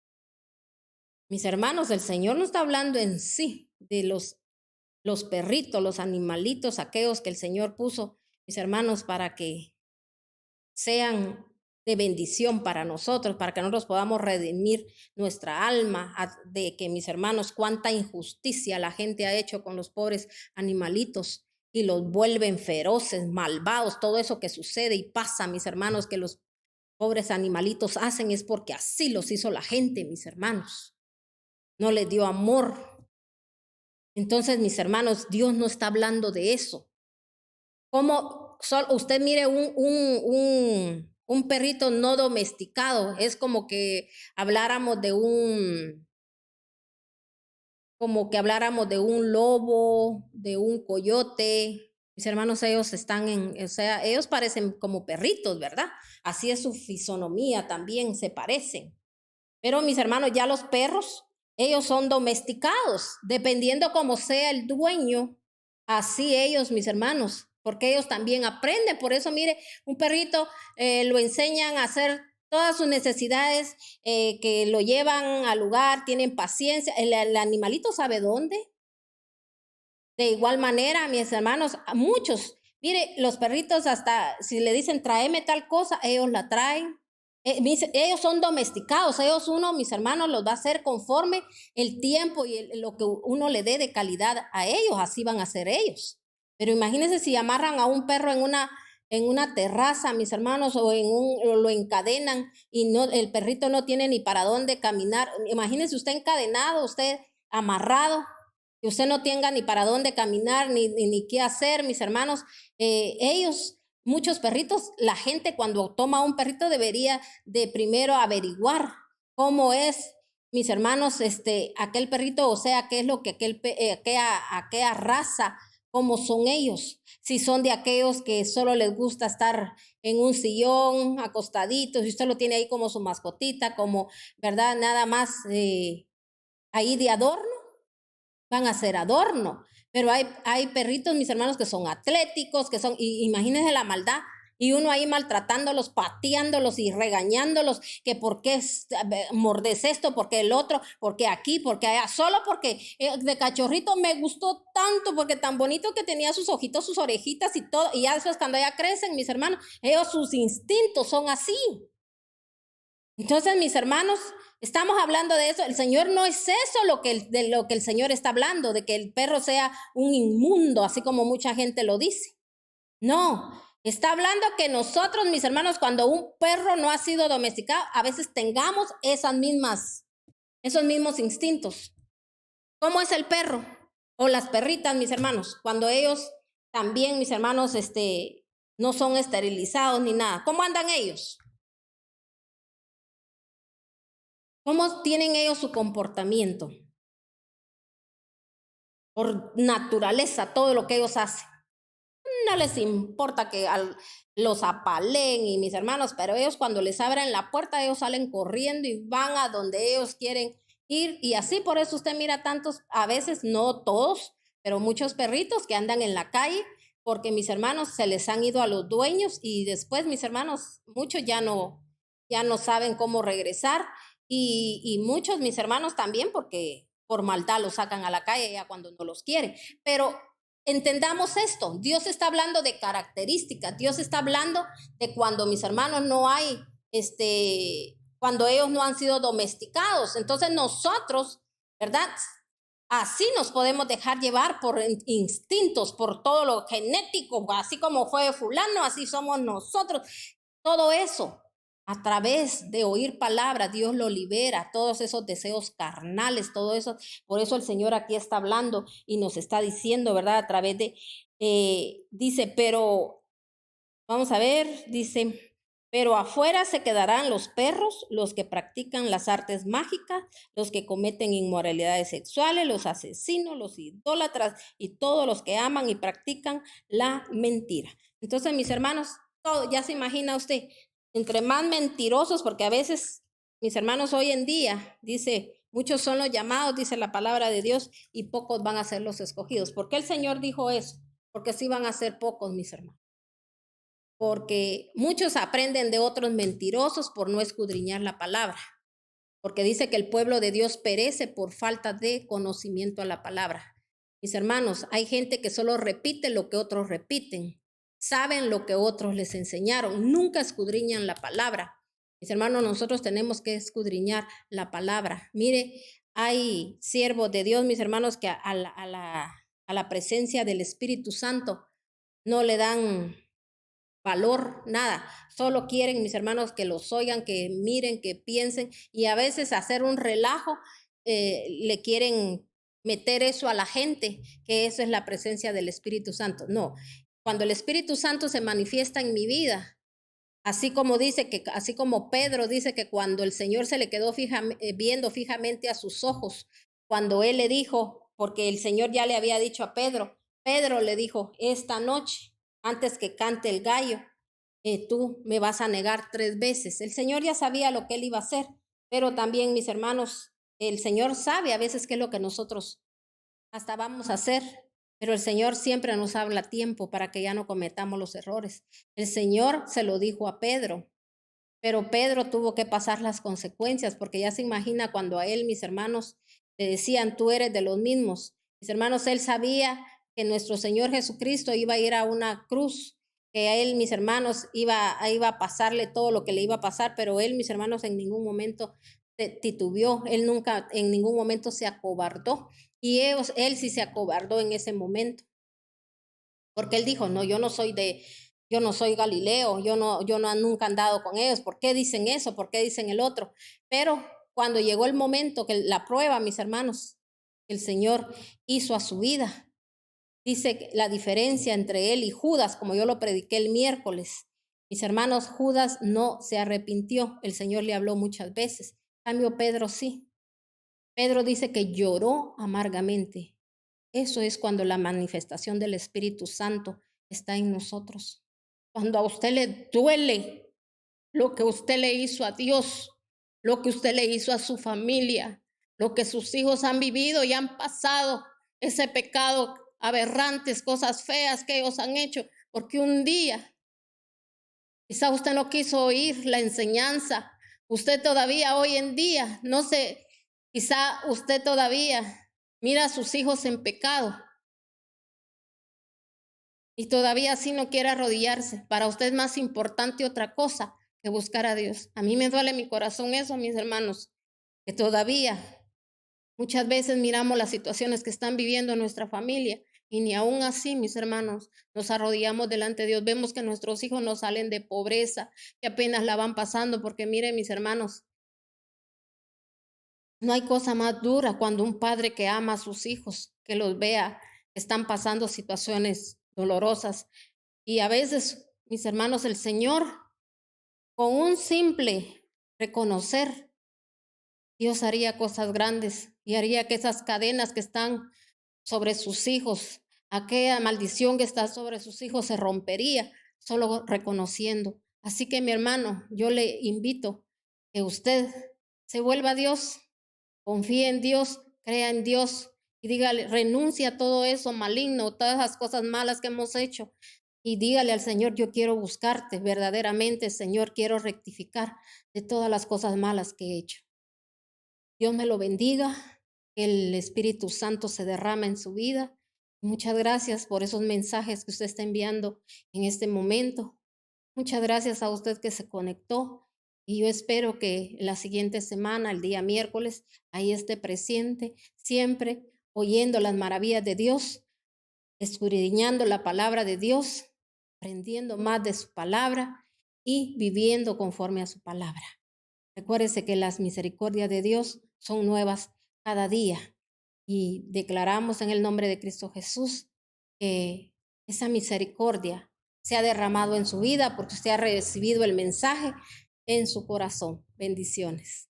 Mis hermanos, el Señor no está hablando en sí de los perritos, los animalitos, aquellos que el Señor puso, mis hermanos, para que sean de bendición para nosotros, para que nosotros podamos redimir nuestra alma de que, mis hermanos, cuánta injusticia la gente ha hecho con los pobres animalitos y los vuelven feroces, malvados. Todo eso que sucede y pasa, mis hermanos, que los pobres animalitos hacen es porque así los hizo la gente, mis hermanos. No les dio amor. Entonces, mis hermanos, Dios no está hablando de eso. Como usted mire un perrito no domesticado, es como que habláramos de como que habláramos de un lobo, de un coyote, Mis hermanos, ellos o sea, ellos parecen como perritos, ¿verdad? Así es su fisonomía también, se parecen. Pero mis hermanos, ya los perros, ellos son domesticados, dependiendo cómo sea el dueño, así ellos, mis hermanos, porque ellos también aprenden. Por eso, mire, un perrito lo enseñan a hacer todas sus necesidades, que lo llevan al lugar, tienen paciencia. El animalito sabe dónde. De igual manera, mis hermanos, a muchos, mire, los perritos hasta si le dicen tráeme tal cosa, ellos la traen. Ellos son domesticados, ellos uno, mis hermanos, los va a hacer conforme el tiempo y lo que uno le dé de calidad a ellos, así van a ser ellos. Pero imagínense si amarran a un perro en una terraza, mis hermanos, o lo encadenan y no, el perrito no tiene ni para dónde caminar. Imagínense usted encadenado, usted amarrado, que usted no tenga ni para dónde caminar, ni qué hacer, mis hermanos. Ellos, muchos perritos, la gente cuando toma un perrito debería de primero averiguar cómo es, mis hermanos, aquel perrito, o sea, qué es lo que aquella raza, cómo son ellos. Si son de aquellos que solo les gusta estar en un sillón, acostaditos, si usted lo tiene ahí como su mascotita, como, ¿verdad? Nada más ahí de adorno, van a ser adorno. Pero hay perritos, mis hermanos, que son atléticos, que son, y imagínense la maldad, y uno ahí maltratándolos, pateándolos y regañándolos, que por qué mordes esto, porque el otro, porque aquí, porque allá, solo porque de cachorrito me gustó tanto, porque tan bonito que tenía sus ojitos, sus orejitas y todo, y ya después cuando ya crecen, mis hermanos, ellos sus instintos son así. Entonces, mis hermanos, estamos hablando de eso. El Señor no es eso de lo que el Señor está hablando, de que el perro sea un inmundo, así como mucha gente lo dice. No, está hablando que nosotros, mis hermanos, cuando un perro no ha sido domesticado, a veces tengamos esos mismos instintos. ¿Cómo es el perro? O las perritas, mis hermanos, cuando ellos también, mis hermanos, no son esterilizados ni nada. ¿Cómo andan ellos? ¿Cómo tienen ellos su comportamiento? Por naturaleza, todo lo que ellos hacen. No les importa que los apalen y mis hermanos, pero ellos cuando les abren la puerta, ellos salen corriendo y van a donde ellos quieren ir. Y así por eso usted mira tantos, a veces no todos, pero muchos perritos que andan en la calle, porque mis hermanos se les han ido a los dueños y después mis hermanos, muchos ya no saben cómo regresar y muchos mis hermanos también porque por maldad los sacan a la calle ya cuando no los quieren. Pero entendamos esto, Dios está hablando de características, Dios está hablando de cuando mis hermanos no hay, cuando ellos no han sido domesticados. Entonces nosotros, ¿verdad? Así nos podemos dejar llevar por instintos, por todo lo genético, así como fue fulano, así somos nosotros. Todo eso, a través de oír palabras, Dios lo libera, todos esos deseos carnales, todo eso. Por eso el Señor aquí está hablando y nos está diciendo, ¿verdad? A través de, dice, pero, vamos a ver, dice, pero afuera se quedarán los perros, los que practican las artes mágicas, los que cometen inmoralidades sexuales, los asesinos, los idólatras y todos los que aman y practican la mentira. Entonces, mis hermanos, todo, ya se imagina usted, entre más mentirosos, porque a veces, mis hermanos, hoy en día, dice, muchos son los llamados, dice la palabra de Dios, y pocos van a ser los escogidos. ¿Por qué el Señor dijo eso? Porque sí van a ser pocos, mis hermanos. Porque muchos aprenden de otros mentirosos por no escudriñar la palabra, porque dice que el pueblo de Dios perece por falta de conocimiento a la palabra. Mis hermanos, hay gente que solo repite lo que otros repiten, saben lo que otros les enseñaron, nunca escudriñan la palabra. Mis hermanos, nosotros tenemos que escudriñar la palabra. Mire, hay siervos de Dios, mis hermanos, que a la presencia del Espíritu Santo no le dan valor, nada. Solo quieren, mis hermanos, que los oigan, que miren, que piensen y a veces hacer un relajo, le quieren meter eso a la gente, que eso es la presencia del Espíritu Santo. No, cuando el Espíritu Santo se manifiesta en mi vida, así como dice que, así como Pedro dice que cuando el Señor se le quedó viendo fijamente a sus ojos, cuando él le dijo, porque el Señor ya le había dicho a Pedro, Pedro le dijo, esta noche, antes que cante el gallo, tú me vas a negar 3 veces. El Señor ya sabía lo que él iba a hacer, pero también, mis hermanos, el Señor sabe a veces qué es lo que nosotros hasta vamos a hacer, pero el Señor siempre nos habla a tiempo para que ya no cometamos los errores. El Señor se lo dijo a Pedro, pero Pedro tuvo que pasar las consecuencias, porque ya se imagina cuando a él, mis hermanos, le decían, tú eres de los mismos. Mis hermanos, él sabía que nuestro Señor Jesucristo iba a ir a una cruz, que a él, mis hermanos, iba a pasarle todo lo que le iba a pasar, pero él, mis hermanos, en ningún momento titubeó, él nunca, en ningún momento se acobardó, y él sí se acobardó en ese momento, porque él dijo, no, yo no soy Galileo, yo no nunca he andado con ellos, ¿por qué dicen eso? ¿Por qué dicen el otro? Pero cuando llegó el momento, que la prueba, mis hermanos, el Señor hizo a su vida, dice que la diferencia entre él y Judas, como yo lo prediqué el miércoles, mis hermanos, Judas no se arrepintió, el Señor le habló muchas veces, en cambio Pedro sí. Pedro dice que lloró amargamente. Eso es cuando la manifestación del Espíritu Santo está en nosotros. Cuando a usted le duele lo que usted le hizo a Dios, lo que usted le hizo a su familia, lo que sus hijos han vivido y han pasado, ese pecado aberrantes, cosas feas que ellos han hecho, porque un día quizá usted no quiso oír la enseñanza, usted todavía hoy en día, no sé, quizá usted todavía mira a sus hijos en pecado y todavía así no quiere arrodillarse. Para usted es más importante otra cosa que buscar a Dios. A mí me duele mi corazón eso, mis hermanos, que todavía muchas veces miramos las situaciones que están viviendo nuestra familia y ni aún así, mis hermanos, nos arrodillamos delante de Dios. Vemos que nuestros hijos no salen de pobreza, que apenas la van pasando, porque miren, mis hermanos, no hay cosa más dura cuando un padre que ama a sus hijos, que los vea, están pasando situaciones dolorosas. Y a veces, mis hermanos, el Señor, con un simple reconocer, Dios haría cosas grandes y haría que esas cadenas que están sobre sus hijos, aquella maldición que está sobre sus hijos se rompería solo reconociendo. Así que mi hermano, yo le invito que usted se vuelva a Dios, confíe en Dios, crea en Dios y dígale, renuncia a todo eso maligno, todas esas cosas malas que hemos hecho y dígale al Señor, yo quiero buscarte verdaderamente, Señor, quiero rectificar de todas las cosas malas que he hecho. Dios me lo bendiga, que el Espíritu Santo se derrama en su vida. Muchas gracias por esos mensajes que usted está enviando en este momento. Muchas gracias a usted que se conectó y yo espero que la siguiente semana, el día miércoles, ahí esté presente, siempre oyendo las maravillas de Dios, escudriñando la palabra de Dios, aprendiendo más de su palabra y viviendo conforme a su palabra. Recuérdese que las misericordias de Dios son nuevas cada día y declaramos en el nombre de Cristo Jesús que esa misericordia se ha derramado en su vida porque usted ha recibido el mensaje en su corazón. Bendiciones.